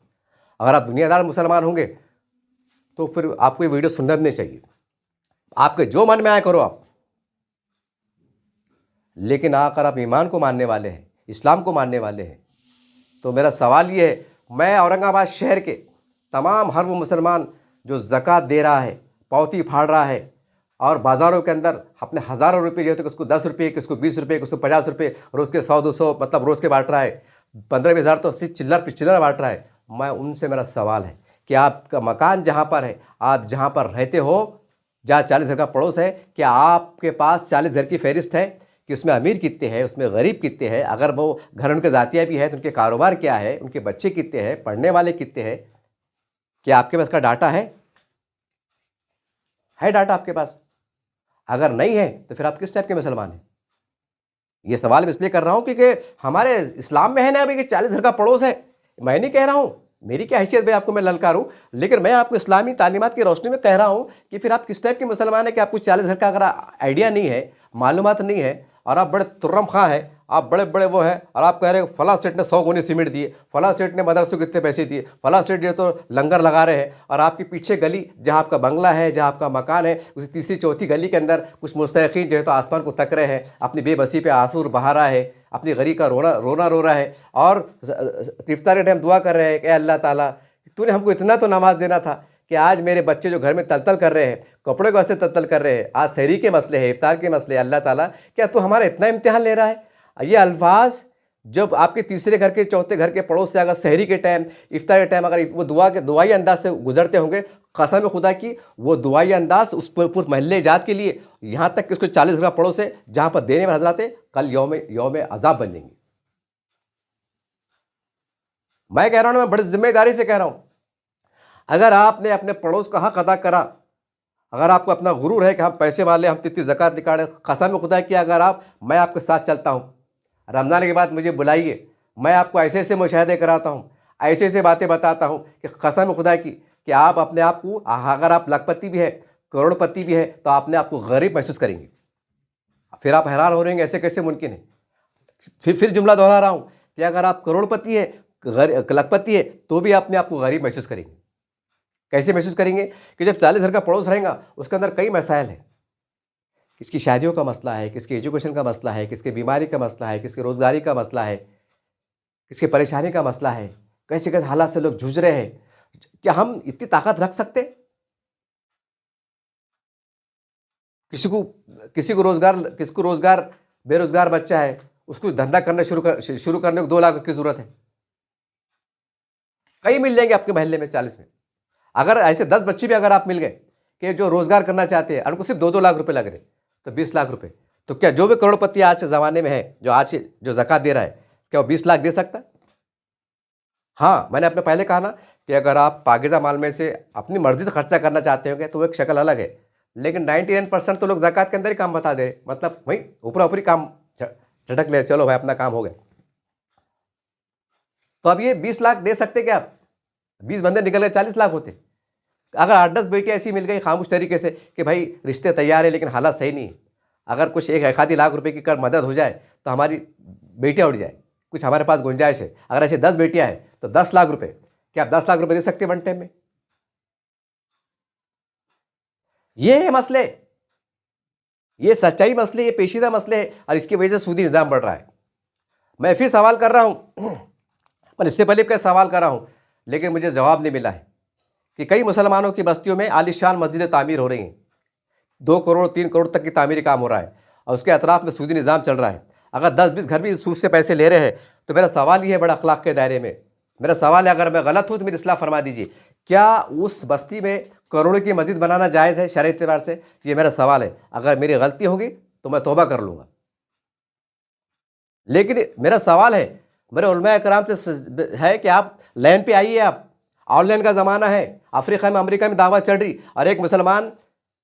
अगर आप दुनियादार मुसलमान होंगे तो फिर आपको ये वीडियो सुनना भी नहीं चाहिए, आपके जो मन में आए करो आप। लेकिन अगर आप ईमान को मानने वाले हैं, इस्लाम को मानने वाले हैं, तो मेरा सवाल ये है, मैं औरंगाबाद शहर के तमाम हर वो मुसलमान जो ज़कात दे रहा है, पौती फाड़ रहा है, और बाज़ारों के अंदर अपने हज़ारों रुपये जो है तो किसको 10 रुपये, किसको 20 रुपये, किसको 50 रुपये, रोज़ के 100-200 मतलब रोज़ के बांट रहा है, 15-20 हज़ार तो सिर्फ चिल्लर बांट रहा है। मैं उनसे, मेरा सवाल है कि आपका मकान जहाँ पर है, आप जहाँ पर रहते हो, जहाँ 40 घर का पड़ोस है, क्या आपके पास 40 घर की फहरिस्त है कि उसमें अमीर कितने हैं, उसमें गरीब कितने हैं, अगर वो घर उनके ज़ातिया भी है तो उनके कारोबार क्या है, उनके बच्चे कितने हैं, पढ़ने वाले कितने हैं? क्या आपके पास का डाटा है डाटा आपके पास? अगर नहीं है तो फिर आप किस टाइप के मुसलमान हैं? ये सवाल मैं इसलिए कर रहा हूँ क्योंकि हमारे इस्लाम में है ना अभी कि 40 घर का पड़ोस है। मैं नहीं कह रहा हूँ, मेरी क्या हैसियत भाई आपको मैं ललकारूं, लेकिन मैं आपको इस्लामी तालीमात की रोशनी में कह रहा हूँ कि फिर आप किस टाइप के मुसलमान हैं कि आपको 40 घर का अगर आइडिया नहीं है, मालूमात नहीं है, और आप बड़े तुर्रम खां हैं, आप बड़े बड़े वो हैं, और आप कह रहे हो फला सेठ ने 100 गोनी सीमेंट दिए, फला सेठ ने मदरसों को कितने पैसे दिए, फला सेठ जो तो लंगर लगा रहे हैं, और आपके पीछे गली जहाँ आपका बंगला है, जहाँ आपका मकान है, उसी तीसरी चौथी गली के अंदर कुछ मुस्तहिक़ीन जो है तो आसमान को तक रहे हैं, अपनी बेबसी पे आंसू बहा रहा है, अपनी गरीब का रोना रो रहा है, और इफ्तार के टाइम दुआ कर रहे हैं कि अल्लाह ताला तूने हमको इतना तो नमाज देना था कि आज मेरे बच्चे जो घर में तलतल कर रहे हैं, कपड़े के वास्ते तलतल कर रहे हैं, आज सहरी के मसले हैं, इफ्तार के मसले, अल्लाह ताला क्या तू हमारा इतना इम्तिहान ले रहा है? ये अल्फाज जब आपके तीसरे घर के, चौथे घर के पड़ोस से अगर सहरी के टाइम, इफ्तार के टाइम अगर वो दुआई अंदाज से गुजरते होंगे, कसम खुदा की वो दुआई अंदाज उस पूरे महल्ले जात के लिए, यहाँ तक कि उसको 40 घर का पड़ोस है जहाँ पर देने में हजराते कल यौम अजाब बन जाएंगे। मैं कह रहा हूँ, मैं बड़ी जिम्मेदारी से कह रहा हूँ, अगर आपने अपने पड़ोस का हक अदा करा, अगर आपको अपना गुरूर है कि हम पैसे वाले, हम तितनी ज़कात निकालें, कसम खुदा की अगर आप, मैं आपके साथ चलता हूँ, रमज़ान के बाद मुझे बुलाइए, मैं आपको ऐसे ऐसे मुशाहदे कराता हूँ, ऐसे ऐसे बातें बताता हूँ कि कसम खुदा की कि आप अपने आप को, अगर आप लखपति भी है, करोड़पति भी है, तो आपने आपको गरीब महसूस करेंगे। फिर आप हैरान हो रहेंगे ऐसे कैसे मुमकिन है। फिर जुमला दोहरा रहा हूँ कि अगर आप करोड़पति है, लखपति है, तो भी अपने आप को गरीब महसूस करेंगे। कैसे महसूस करेंगे कि जब 40 घर का पड़ोस रहेगा, उसके अंदर कई मसाइल हैं। किसकी शादियों का मसला है, किसके एजुकेशन का मसला है, किसके बीमारी का मसला है, किसके रोजगारी का मसला है, किसकी परेशानी का मसला है, कैसे कैसे हालात से लोग जूझ रहे हैं। क्या हम इतनी ताकत रख सकते? किसको रोजगार, बेरोजगार बच्चा है, उसको धंधा करना शुरू करने को 2 लाख की जरूरत है। कई मिल जाएंगे आपके मोहल्ले में 40 में। अगर ऐसे 10 बच्चे भी अगर आप मिल गए कि जो रोजगार करना चाहते हैं और उनको सिर्फ 2-2 लाख रुपए लग रहे, तो 20 लाख रुपए, तो क्या जो भी करोड़पति आज के ज़माने में है, जो आज जो ज़कात दे रहा है, क्या वो 20 लाख दे सकता है? हाँ, मैंने अपने पहले कहा ना कि अगर आप पाकीज़ा माल में से अपनी मर्जी से खर्चा करना चाहते होंगे तो वो एक शक्ल अलग है, लेकिन 99% तो लोग ज़कात के अंदर ही काम बता दे रहे, मतलब वही ऊपरा ऊपरी काम झटक ले, चलो भाई अपना काम हो गया। तो अब ये 20 लाख दे सकते क्या आप? 20 बंदे निकल गए 40 लाख होते। अगर 8-10 बेटियाँ ऐसी मिल गई खामोश तरीके से कि भाई रिश्ते तैयार है लेकिन हालात सही नहीं है, अगर कुछ एक आधी लाख रुपए की कर मदद हो जाए तो हमारी बेटियाँ उठ जाए, कुछ हमारे पास गुंजाइश है। अगर ऐसे 10 बेटियाँ हैं तो 10 लाख रुपए, क्या आप 10 लाख रुपए दे सकते हैं वन टाइम में? ये है मसले, ये सच्चाई मसले, ये पेचीदा मसले है और इसकी वजह से सूदी निज़ाम बढ़ रहा है। मैं फिर सवाल कर रहा हूँ मैं इससे पहले भी सवाल कर रहा हूँ लेकिन मुझे जवाब नहीं मिला है कि कई मुसलमानों की बस्तियों में आलीशान मस्जिदें तामीर हो रही हैं, 2 करोड़ 3 करोड़ तक की तामीरी काम हो रहा है और उसके अतराफ में सूदी निज़ाम चल रहा है। अगर 10-20 घर भी सूद से पैसे ले रहे हैं तो मेरा सवाल ये है, बड़ा अखलाक के दायरे में मेरा सवाल है, अगर मैं गलत हूँ तो मेरी इस्लाह फरमा दीजिए, क्या उस बस्ती में करोड़ों की मस्जिद बनाना जायज़ है शरई एतबार से? ये मेरा सवाल है। अगर मेरी गलती होगी तो मैं तौबा कर लूँगा, लेकिन मेरा सवाल है, मेरे उलमा कराम से है कि आप लैंड पे आइए, आप ऑनलाइन का ज़माना है, अफ्रीका में अमेरिका में दावा चल रही और एक मुसलमान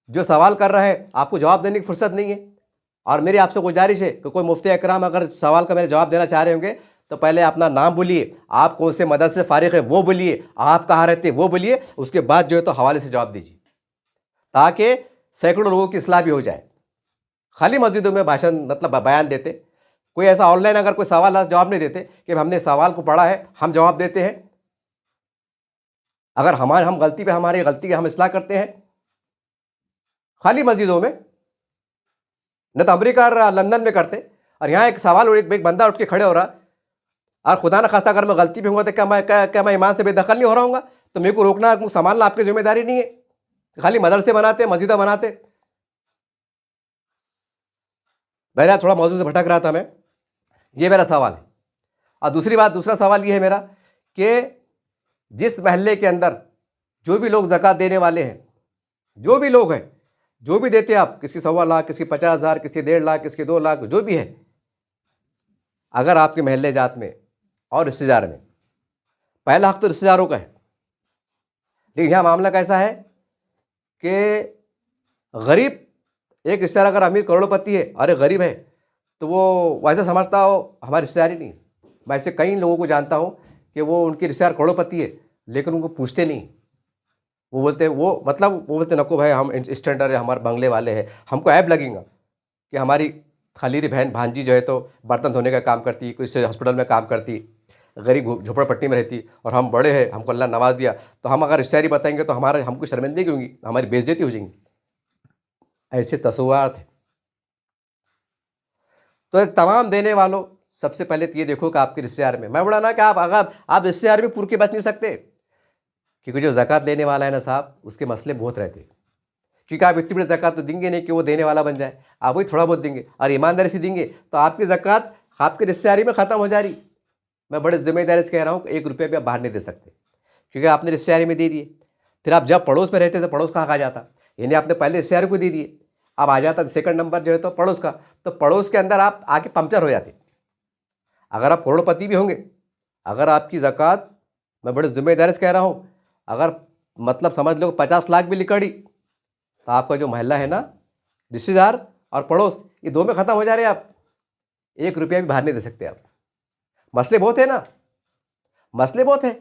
जो सवाल कर रहा है आपको जवाब देने की फुर्सत नहीं है। और मेरी आपसे गुजारिश है कि कोई मुफ्ती अकराम अगर सवाल का मेरे जवाब देना चाह रहे होंगे तो पहले अपना नाम बोलिए, आप कौन से मदद से फारिग है वो बोलिए, आप कहाँ रहते हैं वो बोलिए, उसके बाद जो है तो हवाले से जवाब दीजिए ताकि सैकड़ों लोगों की इस्लाह भी हो जाए। खाली मस्जिदों में भाषण मतलब बयान देते, कोई ऐसा ऑनलाइन अगर कोई सवाल जवाब नहीं देते कि हमने सवाल को पढ़ा है हम जवाब देते हैं, अगर हम गलती पे हमारी गलती हम इस्लाह करते हैं खाली मस्जिदों में, न तो अमेरिका और लंदन में करते। और यहाँ एक सवाल, एक बंदा उठ के खड़े हो रहा और खुदा न खास्ता अगर मैं गलती पे हुआ तो क्या मैं ईमान से बेदखल नहीं हो रहा हूँ? तो मेरे को रोकना संभालना आपकी जिम्मेदारी नहीं है? खाली मदरसे बनाते, मस्जिदा बनाते। मेरा थोड़ा मौजूद से भटक रहा था मैं, ये मेरा सवाल है। और दूसरा सवाल ये है मेरा कि जिस महल्ले के अंदर जो भी लोग ज़कात देने वाले हैं, जो भी लोग हैं, जो भी देते हैं आप, किसकी 1.25 लाख, किसकी 50,000, किसकी 1.5 लाख, किसकी 2 लाख, जो भी है, अगर आपके महल्ले जात में और रिश्तेदार में, पहला हक तो रिश्तेदारों का है, लेकिन यहाँ मामला कैसा है कि गरीब एक रिश्तेदार अगर अमीर करोड़पति है, अरे गरीब है, तो वो वैसे समझता हो हमारी रिश्तेदारी नहीं। मैं ऐसे कई लोगों को जानता हूँ कि वो उनके रिश्तेदार करोड़पति है लेकिन उनको पूछते नहीं। वो बोलते नको भाई, हम स्टैंडर्ड है, हमारे बंगले वाले हैं, हमको ऐब लगेगा कि हमारी खलीरी बहन भांजी जो है तो बर्तन धोने का काम करती, कोई हॉस्पिटल में काम करती, गरीब झोपड़पट्टी में रहती और हम बड़े हैं, हमको अल्लाह नवाज दिया, तो हम अगर रिश्तेदारी बताएंगे तो हमको शर्मिंदगी होगी, हमारी बेइज्जती हो जाएंगी। ऐसे तस्वुरात हैं। तो तमाम देने वालों, सबसे पहले तो ये देखो कि आपके रिश्तेदार में, मैं बोला ना कि आप रिश्तेदार में पूर के बच नहीं सकते, क्योंकि जो ज़कात लेने वाला है ना साहब, उसके मसले बहुत रहते हैं। क्योंकि आप इतनी बड़ी ज़कात तो देंगे नहीं कि वो देने वाला बन जाए, आप वही थोड़ा बहुत देंगे और ईमानदारी से देंगे तो आपकी ज़कात आपकी रिश्तेदारी में ख़त्म हो जा रही। मैं बड़े जिम्मेदारी से कह रहा हूँ कि 1 रुपये भी आप बाहर नहीं दे सकते, क्योंकि आपने रिश्तेदारी में दे दिए। फिर आप जब पड़ोस में रहते तो पड़ोस का हक आ जाता, यानी आपने पहले रिश्तेदारी को दे दिए, अब आ जाता सेकंड नंबर जो है तो पड़ोस का, तो पड़ोस के अंदर आप आके पंक्चर हो जाते। अगर आप करोड़पति भी होंगे, अगर आपकी ज़कात, मैं बड़े जिम्मेदारी से कह रहा हूँ, अगर मतलब समझ लो 50 लाख भी निकली तो आपका जो मोहल्ला है ना, रिश्तेदार और पड़ोस, ये दो में ख़त्म हो जा रहे हैं आप। 1 रुपया भी बाहर नहीं दे सकते आप। मसले बहुत है ना, मसले बहुत है।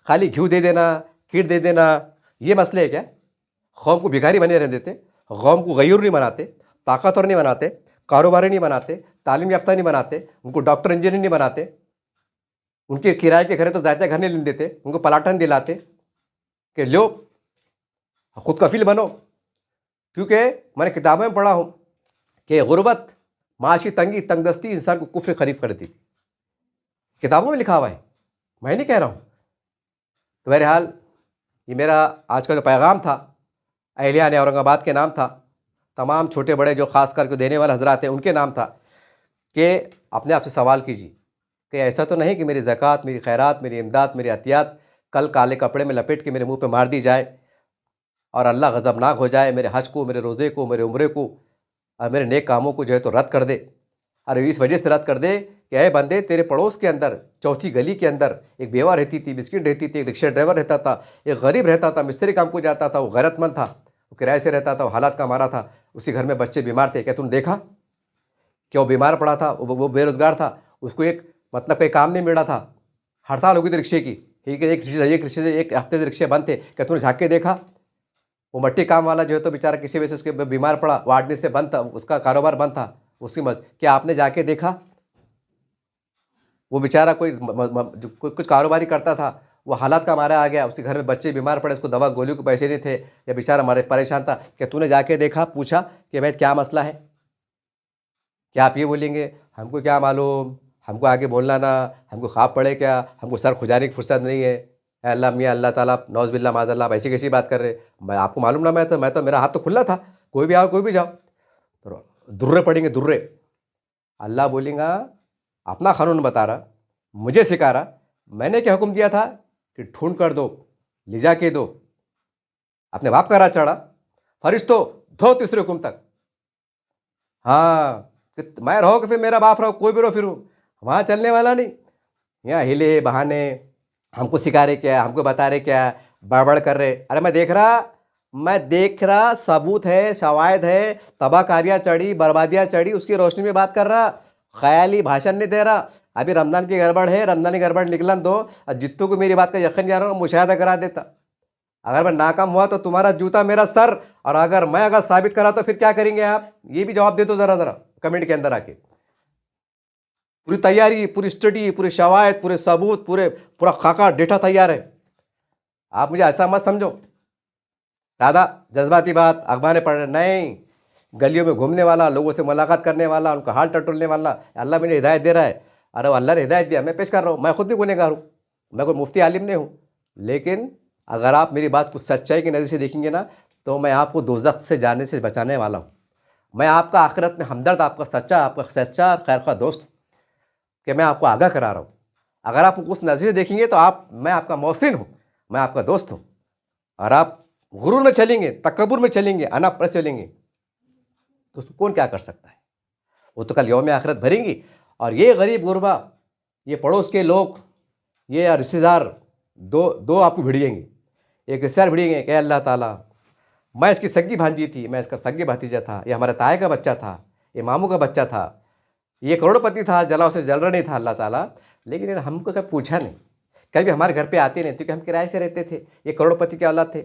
खाली घी दे देना, खीर दे देना, ये मसले है क्या? कौम को भिखारी बने रहने देते, कौम को गयूर नहीं बनाते, ताकतवर नहीं बनाते, कारोबारी नहीं बनाते, तालीम याफ्ता नहीं बनाते, उनको डॉक्टर इंजीनियर नहीं बनाते, उनके किराए के घर तो जाते घर नहीं लेने देते, उनको पलाटन दिलाते कि लो खुद कफील बनो। क्योंकि मैंने किताबों में पढ़ा हूँ कि गुर्बत, माशी तंगी, तंगदस्ती इंसान को कुफ्र खरीफ कर देती थी। किताबों में लिखा हुआ है, मैं नहीं कह रहा हूँ। तो बहरहाल ये मेरा आज का जो पैगाम था, अहलिया ने औरंगाबाद के नाम था, तमाम छोटे बड़े जो ख़ास करके देने वाले हजरात हैं उनके नाम था कि अपने आप से सवाल कीजिए कि ऐसा तो नहीं कि मेरी ज़कात, मेरी खैरात, मेरी इमदाद, मेरी अतियात कल काले कपड़े में लपेट के मेरे मुंह पे मार दी जाए और अल्लाह गज़बनाक हो जाए, मेरे हज को, मेरे रोज़े को, मेरे उम्रे को और मेरे नेक कामों को जो है तो रद्द कर दे। अरे इस वजह से रद्द कर दे कि अय बंदे, तेरे पड़ोस के अंदर चौथी गली के अंदर एक बेवा रहती थी, मिस्किन रहती थी, एक रिक्शा ड्राइवर रहता था, एक गरीब रहता था, मिस्त्री काम को जाता था, वो गैरतमंद था, वो किराए से रहता था, वो हालात का मारा था, उसी घर में बच्चे बीमार थे। क्या तुमने देखा? क्या वो बीमार पड़ा था, वो बेरोज़गार था, उसको एक मतलब कोई काम नहीं मिल रहा था, हड़ताल हो गई थी रिक्शे की, ठीक है, एक रिक्शे से एक हफ्ते से रिक्शे बंद थे। क्या तूने झाँक के देखा? वो मट्टी काम वाला जो है तो बेचारा किसी वजह से उसके बीमार पड़ा, वो 8 दिन से बंद था, उसका कारोबार बंद था, उसकी क्या आपने जाके देखा? वो बेचारा कोई जो कुछ कारोबारी करता था, वो हालात का मारा आ गया, उसके घर में बच्चे बीमार पड़े, उसको दवा गोलियों के पैसे नहीं थे, या बेचारा मारे परेशान था। क्या तूने जाके देखा, पूछा कि भाई क्या मसला है? क्या आप ये बोलेंगे हमको क्या मालूम, हमको आगे बोलना ना, हमको ख्वाब पड़े क्या, हमको सर खुजाने की फुर्सत नहीं है। अल्लाह मियाँ अल्लाह ताला नौज़बिल्ला माज़ल्ला, आप ऐसी कैसी बात कर रहे? मैं आपको मालूम ना, मैं तो मेरा हाथ तो खुला था, कोई भी आओ कोई भी जाओ। तो दुर्रे पड़ेंगे दुर्रे। अल्लाह बोलेगा अपना कानून बता रहा, मुझे सिखा रहा, मैंने क्या हुक्म दिया था कि ढूंढ कर दो, ले जा के दो। अपने बाप का राह चढ़ा, फरिश्तों दो तीसरे हुक्म तक। हाँ, कि मैं रहो कि फिर मेरा बाप रहो, कोई भी रहो, फिर वहाँ चलने वाला नहीं। यहाँ हिले बहाने हमको सिखा रहे क्या, हमको बता रहे क्या, बड़बड़ कर रहे। अरे मैं देख रहा, सबूत है, शवायद है, तबाहकारियाँ चढ़ी, बर्बादियाँ चढ़ी, उसकी रोशनी में बात कर रहा, ख्याली भाषण नहीं दे रहा। अभी रमज़ान की गड़बड़ है, रमज़ान की गड़बड़ निकलन दो, और जित्तू को मेरी बात का यकीन नहीं आ रहा हूँ, मुशाहिदा करा देता। अगर मैं नाकाम हुआ तो तुम्हारा जूता मेरा सर, और अगर साबित करा तो फिर क्या करेंगे आप? ये भी जवाब दे दो ज़रा ज़रा कमेंट के अंदर आके। पूरी तैयारी, पूरी स्टडी, पूरे शवायद, पूरे सबूत, पूरा खाका डेटा तैयार है। आप मुझे ऐसा मत समझो दादा जज्बाती बात अखबारें पढ़ रहे नहीं, गलियों में घूमने वाला, लोगों से मुलाकात करने वाला, उनका हाल टटोलने वाला, अल्लाह मुझे हिदायत दे रहा है। अरे अल्लाह ने हिदायत दिया, मैं पेश कर रहा हूँ। मैं खुद भी गुनहगार हूँ, मैं कोई मुफ्ती आलिम नहीं हूँ, लेकिन अगर आप मेरी बात को सच्चाई की नज़र से देखेंगे ना, तो मैं आपको दोज़ख से जाने से बचाने वाला हूँ। मैं आपका आखिरत में हमदर्द, आपका सच्चा और खैर ख्वाह दोस्त कि मैं आपको आगाह करा रहा हूँ। अगर आप उस नज़र से देखेंगे तो मैं आपका मोहसिन हूँ, मैं आपका दोस्त हूँ। और आप गुरूर में चलेंगे, तकब्बुर में चलेंगे, अना पर चलेंगे, तो उसको कौन क्या कर सकता है? वो तो कल यौम आखिरत भरेंगी। और ये गरीब गुरबा, ये पड़ोस के लोग, ये रिश्तेदार, दो आपको भिड़िएंगे। एक रिश्तेदार भिड़िएंगे कि अल्लाह ताला, मैं इसकी सगी भांजी थी, मैं इसका सगी भतीजा था, ये हमारे ताए का बच्चा था, ये मामू का बच्चा था, ये करोड़पति था, जला उसे जल रहा नहीं था अल्लाह ताला, लेकिन हमको कभी पूछा नहीं, कभी हमारे घर पे आते नहीं, क्योंकि हम किराए से रहते थे। ये करोड़पति के औलाद थे,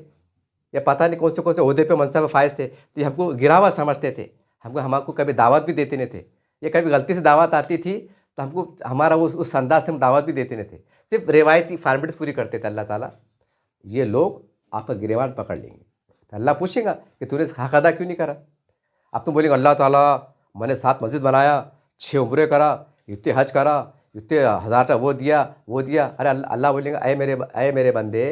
या पता नहीं कौन से ओहदे पे मनसब फायज थे, तो ये हमको गिरावा समझते थे, हमको कभी दावत भी देते नहीं थे। ये कभी गलती से दावत आती थी तो हमको हमारा उस अंदाज से हम दावत भी देते नहीं थे, सिर्फ रिवायती फॉर्मेलिटीज़ पूरी करते थे। अल्लाह ताला ये लोग आपका गिरवान पकड़ लेंगे, तो अल्लाह पूछेगा कि तूने हक अदा क्यों नहीं करा? आप तुम बोलेंगे अल्लाह ताला मैंने 7 मस्जिद बनाया, 6 उम्रे करा, इतने हज करा, इतने हज़ार वो दिया। अरे अल्लाह बोलेंगे अय मेरे बंदे,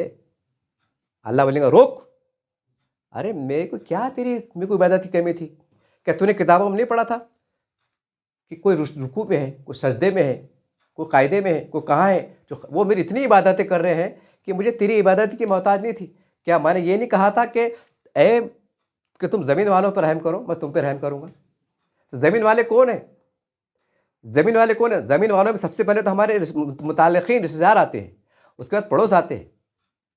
अल्लाह बोलेंगे रोक। अरे मेरे को इबादत की कमी थी? क्या तूने किताबों में नहीं पढ़ा था कि कोई रुकू में है, कोई सजदे में है, कोई कायदे में है, कोई कहाँ है जो वो मेरी इतनी इबादतें कर रहे हैं कि मुझे तेरी इबादत की मोहताज नहीं थी? क्या मैंने ये नहीं कहा था कि तुम ज़मीन वालों पर रहम करो, मैं तुम पर रहम करूँगा? तो ज़मीन वाले कौन है? ज़मीन वालों में सबसे पहले तो हमारे मुताल्लिक़ीन रिश्तेदार आते हैं, उसके बाद पड़ोस आते हैं,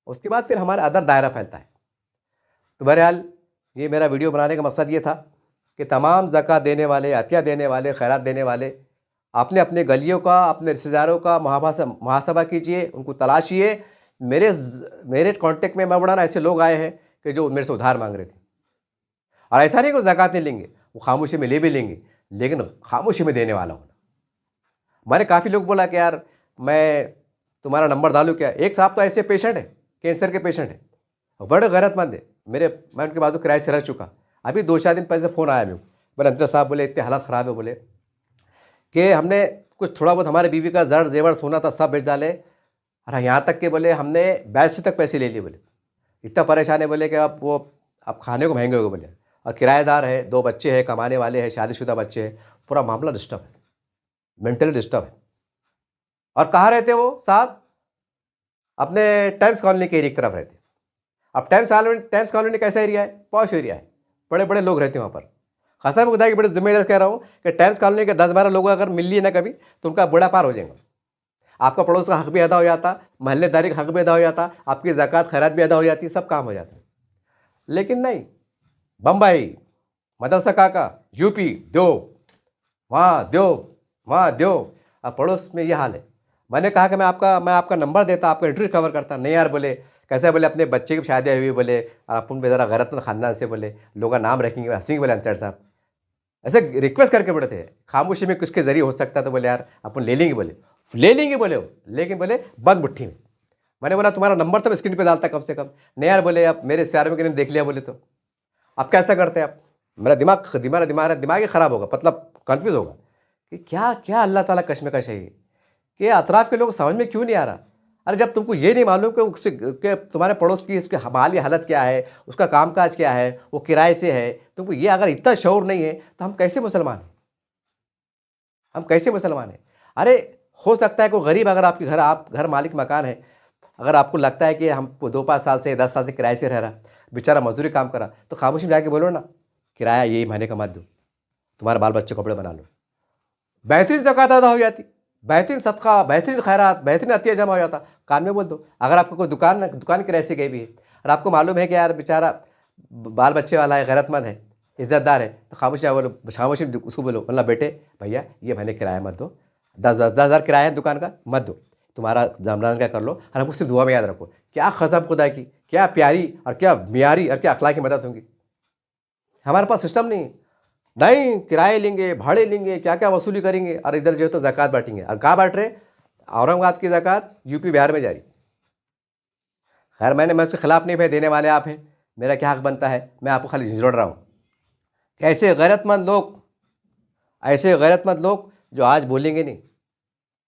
उसके बाद फिर हमारा अदर दायरा फैलता है। तो बहरहाल ये मेरा वीडियो बनाने का मकसद ये था कि तमाम ज़कात देने वाले, अतिया देने वाले, खैरात देने वाले, आपने अपने गलियों का, अपने रिश्तेदारों का मुहासबा कीजिए, उनको तलाशिए। मेरे कॉन्टेक्ट में मैं बड़ा ना ऐसे लोग आए हैं कि जो मेरे से उधार मांग रहे थे, और ऐसा नहीं कि वो ज़कात नहीं लेंगे, वो खामोशी में ले भी लेंगे, लेकिन खामोशी में देने वाला होना। मैंने काफ़ी लोग बोला कि यार मैं तुम्हारा नंबर डालूँ क्या? एक साहब तो ऐसे पेशेंट है, कैंसर के पेशेंट है, और बड़े गैरतमंद है। मैं उनके बाजू किराए से रह चुका। अभी 2-4 दिन पहले फ़ोन आया मेरे को, बोले अंतर साहब, बोले इतने हालत ख़राब है, बोले कि हमने कुछ थोड़ा बहुत हमारे बीवी का ज़र जेवर सोना था सब बेच डाले, और यहाँ तक कि बोले हमने 82 तक पैसे ले लिए, बोले इतना परेशान है, बोले कि अब खाने को महंगे हो गए, बोले, और किराएदार है, 2 बच्चे हैं, कमाने वाले हैं, शादीशुदा बच्चे हैं, पूरा मामला डिस्टर्ब है, मेंटली डिस्टर्ब है। और कहाँ रहते वो साहब? अपने टाइम्स कॉलोनी के एरिया की तरफ रहते। अब टाइम्स कॉलोनी कैसा एरिया है? पॉश एरिया है, बड़े बड़े लोग रहते हैं वहाँ पर। खासा मैं बताया कि बड़े जिम्मेदार कह रहा हूँ कि टाइम्स कॉलोनी के 10-12 लोग अगर मिल लिए ना कभी, तो उनका बुढ़ा पार हो जाएगा। आपका पड़ोस का हक भी अदा हो जाता, महल्लेदारी का हक भी अदा हो जाता, आपकी ज़कात खैरात भी अदा हो जाती, सब काम हो जाता है। लेकिन नहीं, बम्बई, मदरसा काका, यूपी दो, वहाँ दो, वहाँ दो। अब पड़ोस में ये हाल है। मैंने कहा कि मैं आपका नंबर देता, आपका इंटरव्यू कवर करता। नहीं यार, बोले कैसे? बोले अपने बच्चे की शादी हुई, बोले और अपन भी ज़रा गैरतमंद ख़ानदान से, बोले लोग का नाम रखेंगे, हंसेंगे, बोले अंतर साहब ऐसे रिक्वेस्ट करके बड़े थे। खामोशी में किसके ज़रिए हो सकता, तो बोले यार अपन ले लेंगे, बोले वो, लेकिन बोले बंद मुट्ठी में। मैंने बोला तुम्हारा नंबर तो मैं स्क्रीन पे डालता कम से कम। नहीं यार, बोले आप मेरे सियार में किसी ने देख लिया, बोले तो आप कैसा करते हैं आप? मेरा दिमाग ही ख़राब होगा, मतलब कन्फ्यूज़ होगा कि क्या क्या अल्लाह ताला कश्मकश है ये, कि अतराफ़ के लोग समझ में क्यों नहीं आ रहा। अरे जब तुमको ये नहीं मालूम कि तुम्हारे पड़ोस की इसकी माली हालत क्या है, उसका कामकाज क्या है, वो किराए से है, तुमको ये अगर इतना शऊर नहीं है, तो हम कैसे मुसलमान हैं? हम कैसे मुसलमान हैं? अरे हो सकता है कोई गरीब, अगर आपके घर, आप घर मालिक मकान है, अगर आपको लगता है कि हम 2-5 साल से 10 साल से किराए से रह रहा, बेचारा मजदूरी काम करा, तो खामोशी में जाके बोलो ना, किराया यही महीने का मत दो, तुम्हारे बाल बच्चे कपड़े बना लो। बेहतरीन ज़कात अदा हो जाती, बेहतरीन सदका, बेहतरीन खैरात, बेहतरीन अतिया जमा हो जाता। कान में बोल दो। अगर आपको कोई दुकान किराए से गई भी है और आपको मालूम है कि यार बेचारा बाल बच्चे वाला है, गैरतमंद है, इज़्ज़तदार है, तो खामोशी बोलो, खामोशी उसको बोलो, मतलब बेटे भैया ये महीने किराया मत दो, 10,000 किराया है दुकान का, मत दो, तुम्हारा रमज़ान का कर लो, और हमको सिर्फ दुआ में याद रखो। क्या ख़सम खुदा की, क्या प्यारी और क्या मियारी और क्या अखलाकी मदद होंगी। हमारे पास सिस्टम नहीं, नहीं किराए लेंगे, भाड़े लेंगे, क्या क्या वसूली करेंगे, और इधर जो है तो ज़कात बांटेंगे। और कहाँ बांट रहे? औरंगाबाद की ज़कात यूपी बिहार में जारी। खैर मैं उसके खिलाफ नहीं, भाई देने वाले आप हैं, मेरा क्या हक बनता है, मैं आपको खाली झिझोड़ रहा हूँ। ऐसे गैरतमंद लोग जो आज बोलेंगे नहीं।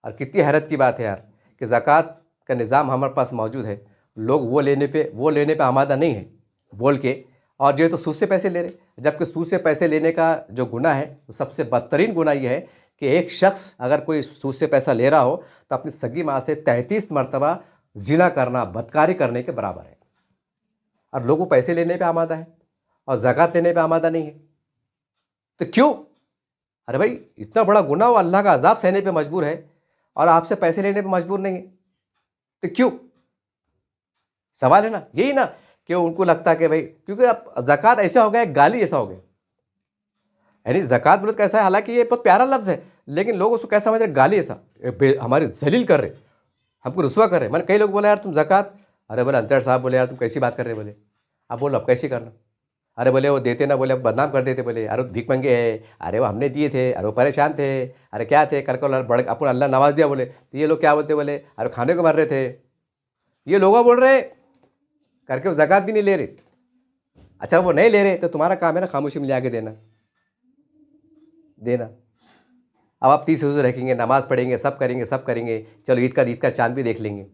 और कितनी हैरत की बात है यार कि ज़कात का निज़ाम हमारे पास मौजूद है, लोग वो लेने पे आमादा नहीं है बोल के, और जो है तो सूद से पैसे ले रहे। जबकि सूद से पैसे लेने का जो गुनाह है, वो सबसे बदतरीन गुनाह ये है कि एक शख्स अगर कोई सूद से पैसा ले रहा हो, तो अपनी सगी माँ से 33 मरतबा जिना करना, बदकारी करने के बराबर है। और लोग वो पैसे लेने पे आमादा है और ज़कात लेने पे आमादा नहीं है, तो क्यों? अरे भाई इतना बड़ा गुनाह, वो अल्लाह का अज़ाब सहने पे मजबूर है और आपसे पैसे लेने पे मजबूर नहीं है, तो क्यों? सवाल है ना, यही ना, कि उनको लगता है कि भाई, क्योंकि अब ज़कात ऐसा हो गया, गाली ऐसा हो गया। यानी ज़कात बोले कैसा है, हालांकि ये बहुत प्यारा लफ्ज़ है, लेकिन लोग उसको कैसा समझ रहे? गाली ऐसा, हमारी जलील कर रहे, हमको रुस्वा कर रहे। मैंने कई लोग बोला यार तुम ज़कात, अरे बोले अंतर साहब, बोले यार तुम कैसी बात कर रहे? बोले अब बोलो अब कैसे करना? अरे बोले वो देते ना, बोले अब बदनाम कर देते, बोले अरे भीख मंगे है, अरे वो हमने दिए थे, अरे वो परेशान थे, अरे क्या थे, कल को बड़े अपन अल्लाह नवाज दिया, बोले तो ये लोग क्या बोलते, बोले अरे खाने को मर रहे थे। ये लोग बोल रहे करके वो ज़कात भी नहीं ले रहे। अच्छा वो नहीं ले रहे तो तुम्हारा काम है ना खामोशी में ले आके देना। अब आप 30 रोज़े रखेंगे, नमाज़ पढ़ेंगे, सब करेंगे, चलो ईद का चांद भी देख लेंगे।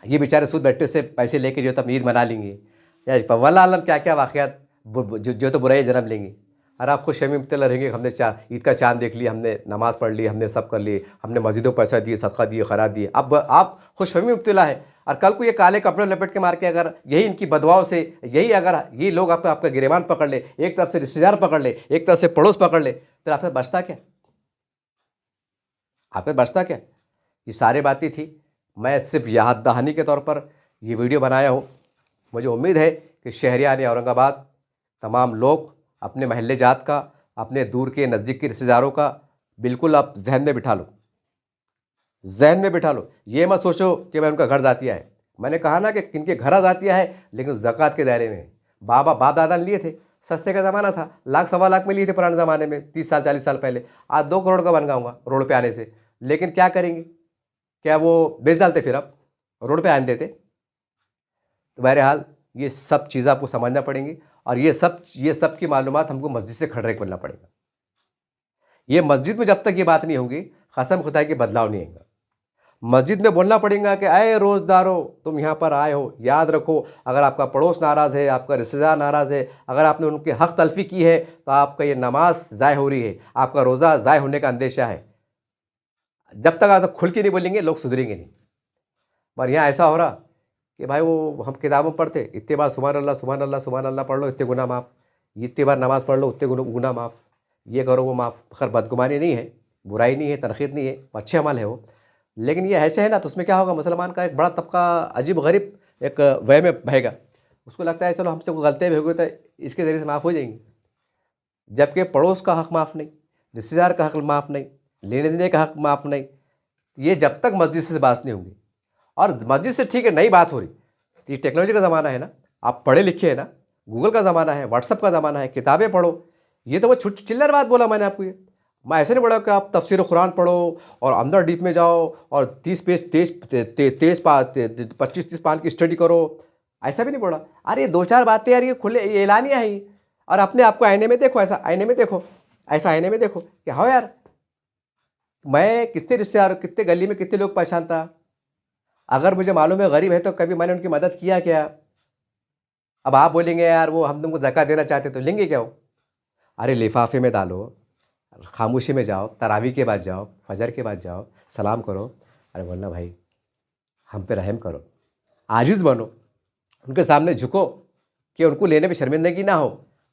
ये बेचारे सूद बैठे से पैसे लेके जो तब ईद मना लेंगे, या वल्लाह आलम क्या क्या वाक़यात जो तो बुराई जन्म लेंगे। और आप खुश शमी मुब्तला रहेंगे, हमने ईद का चांद देख लिया, हमने नमाज़ पढ़ ली, हमने सब कर लिए, हमने मस्जिदों पैसा दिए, सदका दिए, खैरात दिए। अब आप खुश फहमी मुब्तला है, और कल को ये काले कपड़े लपेट के मार के अगर यही इनकी बदवाओं से अगर ये लोग आपका गिरेबान पकड़ ले, एक तरफ से रिश्तेदार पकड़ ले, एक तरफ से पड़ोस पकड़ ले, फिर आपके बचता क्या? ये सारी बातें थी। मैं सिर्फ याद दहानी के तौर पर ये वीडियो बनाया हूँ। मुझे उम्मीद है कि शहरियान औरंगाबाद तमाम लोग अपने महल्ले जात का, अपने दूर के नज़दीक के रिश्तेदारों का बिल्कुल आप जहन में बिठा लो, जहन में बिठा लो। ये मत सोचो कि भाई उनका घर जातिया है। मैंने कहा ना कि किनके घर जातिया है, लेकिन उस ज़कात के दायरे में है। बाप दादा ने लिए थे, सस्ते का ज़माना था, लाख सवा लाख में लिए थे पुराने ज़माने में, 30 साल 40 साल पहले। आज 2 करोड़ का बन गाऊंगा रोड पे आने से। लेकिन क्या करेंगे, क्या वो बेच डालते, फिर अब रोड पे आने देते? तो बहरहाल ये सब चीज़ें आपको समझना पड़ेंगी, और ये सब की मालूमात हमको मस्जिद से खड़े करना पड़ेगा। ये मस्जिद में जब तक ये बात नहीं होगी, कसम खुदा की बदलाव नहीं आएगा। मस्जिद में बोलना पड़ेगा कि अय रोज़दारों, तुम यहाँ पर आए हो, याद रखो, अगर आपका पड़ोस नाराज़ है, आपका रिश्तेदार नाराज़ है, अगर आपने उनके हक़ तलफ़ी की है, तो आपका ये नमाज ज़ाय हो रही है, आपका रोज़ा ज़ाय होने का अंदेशा है। जब तक आप खुल के नहीं बोलेंगे, लोग सुधरेंगे नहीं। पर यहाँ ऐसा हो रहा कि भाई वो हम किताबों में पढ़ते, इतने बार सुभान अल्लाह सुभान अल्लाह सुभान अल्लाह पढ़ लो, इतने गुनाह माफ़, इतनी बार नमाज़ पढ़ लो, उतने गुनाह माफ़, ये करो वो माफ़। खैर बदगुमानी नहीं है, बुराई नहीं है, तनक़ीद नहीं है, अच्छे अमल है वो। लेकिन ये ऐसे है ना, तो उसमें क्या होगा, मुसलमान का एक बड़ा तबका अजीब गरीब एक वह में बहेगा। उसको लगता है चलो हमसे कोई गलतियाँ भी हो गई तो इसके ज़रिए से माफ़ हो जाएंगी, जबकि पड़ोस का हक़ माफ़ नहीं, रिश्तेदार का हक़ माफ़ नहीं, लेने देने का हक़ माफ़ नहीं। ये जब तक मस्जिद से बात नहीं होंगी, और मस्जिद से ठीक है नई बात हो रही, ये टेक्नोलॉजी का ज़माना है ना, आप पढ़े लिखे हैं ना, गूगल का ज़माना है, व्हाट्सअप का ज़माना है, किताबें पढ़ो। ये तो वो चिल्लर बात बोला मैंने आपको। ये मैं ऐसे नहीं बोला कि आप तफसीर कुरान पढ़ो और अंदर डीप में जाओ और 30 पेज 25-30 पान की स्टडी करो, ऐसा भी नहीं बोला। अरे 2-4 बातें यार, ये खुले एलानिया है ये। और अपने आपको आईने में देखो, ऐसा आईने में देखो, ऐसा आईने में देखो कि हाँ यार, मैं कितने रिश्तेदार, कितने गली में कितने लोग पहचानता, अगर मुझे मालूम है गरीब है तो कभी मैंने उनकी मदद किया क्या? अब आप बोलेंगे यार वो हम तुमको ज़कात देना चाहते, तो लेंगे क्या वो? अरे लिफाफे में डालो, खामोशी में जाओ, तरावी के बाद जाओ, फजर के बाद जाओ, सलाम करो। अरे बोलना भाई हम पे रहम करो, आजिज़ बनो, उनके सामने झुको कि उनको लेने में शर्मिंदगी ना हो।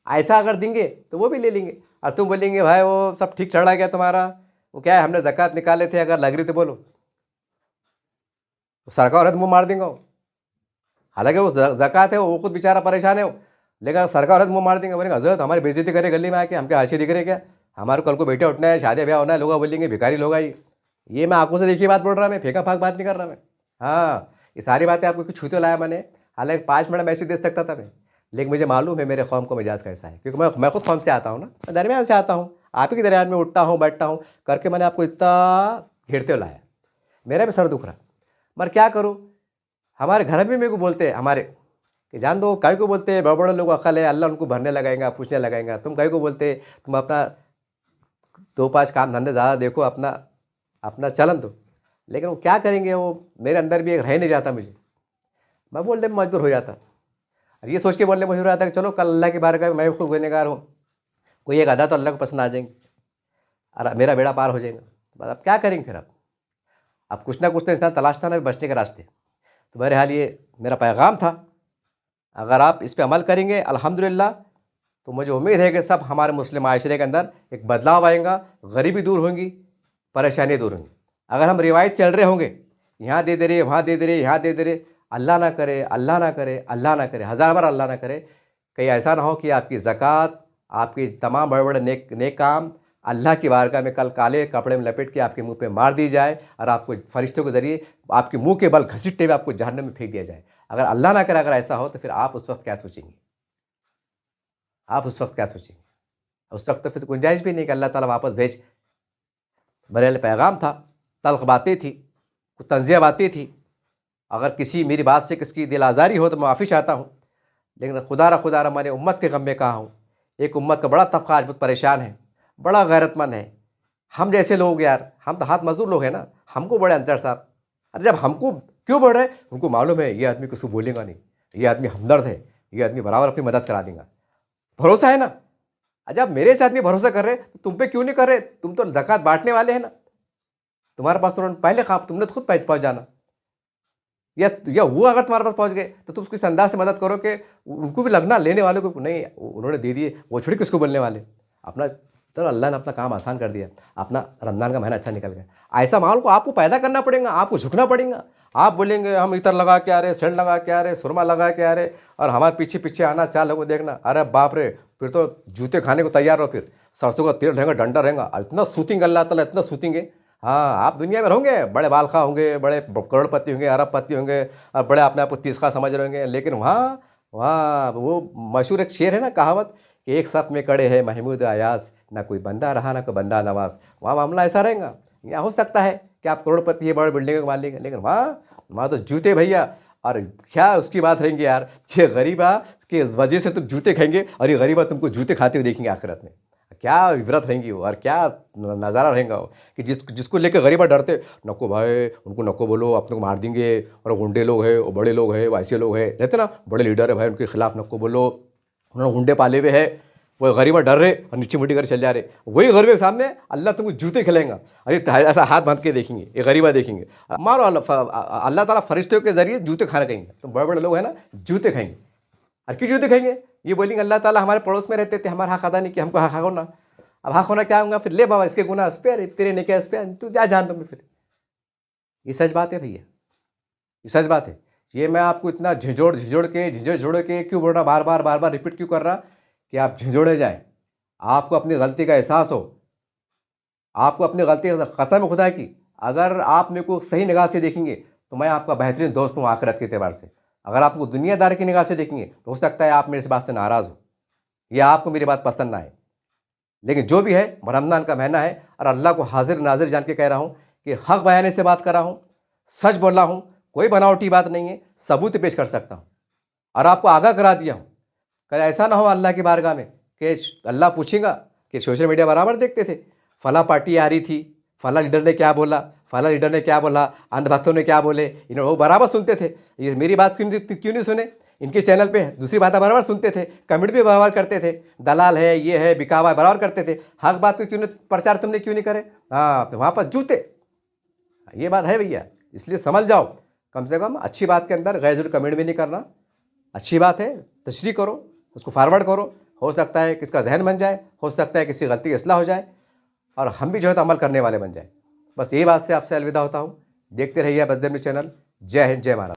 ऐसा अगर देंगे तो वो भी ले लेंगे। और तुम बोलेंगे भाई वो सब ठीक चढ़ा गया तुम्हारा, वो क्या है हमने ज़कात निकाले थे, अगर लग रही तो बोलो, तो सरकार है तो मुँह मार देंगे वो। हालांकि वो ज़कात है, वो खुद बेचारा परेशान है वो, लेकिन सरकार है तो मुँह मार देंगे, बोलेंगे हज़रत हमारी बेइज्जती करे गली में आके, हमके हाशिए दिख रहे क्या, हमारे कल को बेटा उठना है, शादी ब्याह होना है, लोग बोलेंगे भिखारी लोग आई। ये मैं आंखों से देखी बात बोल रहा, मैं फेंका फाक बात नहीं कर रहा मैं। हाँ, ये सारी बातें आपको कुछ छूते लाया मैंने। हालांकि 5 मिनट मैसेज दे सकता था मैं, लेकिन मुझे मालूम है मेरे कौम का मिजाज कैसा है, क्योंकि मैं खुद कौम से आता हूँ ना, मैं दरमियान से आता हूँ, आप ही के दरमियान में उठता हूँ बैठता हूँ करके मैंने आपको इतना घेरते हुए लाया। मेरा भी सर दुख रहा, मगर क्या करूँ, हमारे घर में मेरे को बोलते हैं हमारे कि जान दो, कई को बोलते हैं बड़े बड़े लोग अकल है, अल्लाह उनको भरने लगाएगा, पूछने लगाएगा। तुम कई को बोलते तुम अपना 2-5 काम धंधे ज़्यादा देखो, अपना अपना चलन दो, लेकिन वो क्या करेंगे, वो मेरे अंदर भी एक रह नहीं जाता मुझे, मैं बोलने में मजबूर हो जाता। और ये सोच के बोलने में मजबूर आता कि चलो कल अल्लाह की बारगाह में मैं खुद गुनहगार हूँ, कोई एक अदा तो अल्लाह को पसंद आ जाएंगे और मेरा बेड़ा पार हो जाएगा। बस अब क्या करेंगे फिर, अब कुछ ना कुछ तो इंसान तलाशता ना बचने के रास्ते। तो बहरहाल ये मेरा पैगाम था, अगर आप इस पर अमल करेंगे अल्हम्दुलिल्लाह, तो मुझे उम्मीद है कि सब हमारे मुस्लिम माशरे के अंदर एक बदलाव आएगा, गरीबी दूर होंगी, परेशानी दूर होंगी। अगर हम रिवायत चल रहे होंगे, यहाँ दे दे रहे, वहाँ दे दे रहे, यहाँ दे दे रहे, अल्लाह ना करे, अल्लाह ना करे, अल्लाह ना करे, 1000 बार अल्लाह ना करे, कहीं ऐसा ना हो कि आपकी ज़कात, आपकी तमाम बड़े बड़े नेक काम अल्लाह की बारगाह में कल काले कपड़े में लपेट के आपके मुंह पे मार दी जाए और आपको फरिश्तों के ज़रिए आपके मुंह के बल घसीटते हुए आपको जहन्नम में फेंक दिया जाए। अगर अल्लाह ना करे, अगर ऐसा हो तो फिर आप उस वक्त क्या सोचेंगे? आप उस वक्त क्या सोचेंगे? उस वक्त तो फिर गुंजाइश भी नहीं कि अल्लाह ताला वापस भेज। बहरहाल पैगाम था, तल्ख बातें थी, कुछ तंज़िया बातें थी। अगर किसी मेरी बात से किसकी दिल आज़ारी हो तो माफ़ी चाहता हूँ, लेकिन खुदारा मैंने उम्मत के गम में कहा हूँ। एक उम्मत का बड़ा तबका आज बहुत परेशान है, बड़ा गैरतमंद है। हम जैसे लोग यार, हम तो हाथ मजदूर लोग हैं ना, हमको बड़े अंतर साहब। अरे जब हमको क्यों बढ़ रहे हैं, उनको मालूम है ये आदमी किसी बोलेगा नहीं, ये आदमी हमदर्द है, ये आदमी बराबर अपनी मदद करा देगा, भरोसा है ना। जब मेरे से आदमी भरोसा कर रहे तो तुम पे क्यों नहीं कर रहे? तुम तो ज़कात बांटने वाले हैं ना, तुम्हारे पास तो उन्होंने पहले कहा, तुमने तो खुद पहुँच जाना। या वो अगर तुम्हारे पास पहुँच गए तो तुम उसको इस अंदाज से मदद करो कि उनको भी लगना, लेने वाले को नहीं, उन्होंने दे दिए, वो छोड़ी किसको बोलने वाले, अपना तो अल्लाह ने अपना काम आसान कर दिया, अपना रमज़ान का महीना अच्छा निकल गया। ऐसा माहौल को आपको पैदा करना पड़ेगा, आपको झुकना पड़ेगा। आप बोलेंगे हम इतर लगा के आ रहे, सेंट लगा के आ रहे, सुरमा लगा के आ रहे, और हमारे पीछे पीछे आना 4 लोगों को देखना, अरे बाप रे, फिर तो जूते खाने को तैयार रहो। फिर सरसों का तेल रहेगा, डंडा रहेगा, इतना सूतेंगे अल्लाह ताला, इतना सूतेंगे। हाँ, आप दुनिया में रहोगे, बड़े बालखा होंगे, बड़े करोड़पति होंगे, अरबपति होंगे, और बड़े अपने आप को तीसरा समझ रहे होंगे, लेकिन वहाँ वहाँ वो मशहूर एक शेर है ना, कहावत कि एक सफ़ में खड़े हैं महमूद अयाज, ना कोई बंदा रहा ना कोई बंदा नवाज। वहाँ मामला ऐसा रहेगा। यहाँ हो सकता है कि आप करोड़पति है, बड़े बिल्डिंग के मालिक है, लेकिन वहाँ तो जूते भैया। और क्या उसकी बात रहेंगी यार, ये गरीबा की वजह से तुम जूते खाएंगे, और ये गरीबा तुमको जूते खाते हुए देखेंगे आखिरत में। क्या इबरत रहेंगी वो, और क्या नज़ारा रहेगा वो, कि जिसको लेकर गरीबा डरते, नको भाई उनको नको बोलो, अपने को मार देंगे, और गुंडे लोग हैं, वो बड़े लोग हैं, वो ऐसे लोग हैं, रहते ना बड़े लीडर है भाई, उनके खिलाफ नको बोलो, उन्होंने गुंडे पाले हुए हैं। वो गरीबा डर रहे और नीचे मुट्ठी कर चल जा रहे, वही गरीब के सामने अल्लाह तुमको जूते खिलाएगा। अरे ऐसा हाथ बांध के देखेंगे, ये गरीबा देखेंगे, मारो अल्लाह ताला फरिश्तों के जरिए जूते खाने कहेंगे। तो बड़े बड़े लोग हैं ना, जूते खाएंगे। और क्यों जूते खाएंगे? ये बोलेंगे अल्लाह ताला हमारे पड़ोस में रहते थे, हमारा हक अदा नहीं किया, हमको हक होना। अब हक होना क्या होगा? फिर ले बाबा, इसके गुनाह इस पे, तेरे ने क्या इस पे, तू जा जान में। फिर ये सच बात है भैया, ये सच बात है। ये मैं आपको इतना झिझोड़ के क्यों बोल रहा, बार बार रिपीट क्यों कर रहा, कि आप झिझोड़े जाएं, आपको अपनी गलती का एहसास हो, आपको अपनी गलती का कसम है खुदा की, अगर आप मेरे को सही निगाह से देखेंगे तो मैं आपका बेहतरीन दोस्त हूँ आखिरत के एतबार से। अगर आपको दुनियादार की निगाह से देखेंगे तो हो सकता है आप मेरे से बात से नाराज़ हो, या आपको मेरी बात पसंद ना आए। लेकिन जो भी है, रमज़ान का महीना है, और अल्लाह को हाजिर नाजिर जान के कह रहा हूँ कि हक़ बयाने से बात कर रहा हूँ, सच बोल रहा हूँ, कोई बनावटी बात नहीं है, सबूत पेश कर सकता हूँ। और आपको आगाह करा दिया हूँ कि ऐसा ना हो अल्लाह की बारगाह में कि अल्लाह पूछेगा कि सोशल मीडिया बराबर देखते थे, फला पार्टी आ रही थी, फला लीडर ने क्या बोला, फला लीडर ने क्या बोला, अंधभक्तों ने क्या बोले, इन्होंने वो बराबर सुनते थे। ये मेरी बात क्यों नहीं सुने? इनके चैनल पे दूसरी बातें बराबर सुनते थे, कमेंट भी बराबर करते थे, दलाल है, ये है, बिकावा है, बराबर करते थे। हक बात को क्यों नहीं प्रचार तुमने क्यों नहीं करे? हाँ, तो वहाँ पर जूते, ये बात है भैया। इसलिए समझ जाओ, कम से कम अच्छी बात के अंदर गैर कमेंट भी नहीं करना। अच्छी बात है, तशरीह करो, उसको फॉरवर्ड करो, हो सकता है किसका जहन बन जाए, हो सकता है किसी गलती की इस्लाह हो जाए, और हम भी जो है तो अमल करने वाले बन जाए। बस यही बात से आपसे अलविदा होता हूँ। देखते रहिए बजदर न्यूज़ चैनल। जय हिंद, जय महाराज।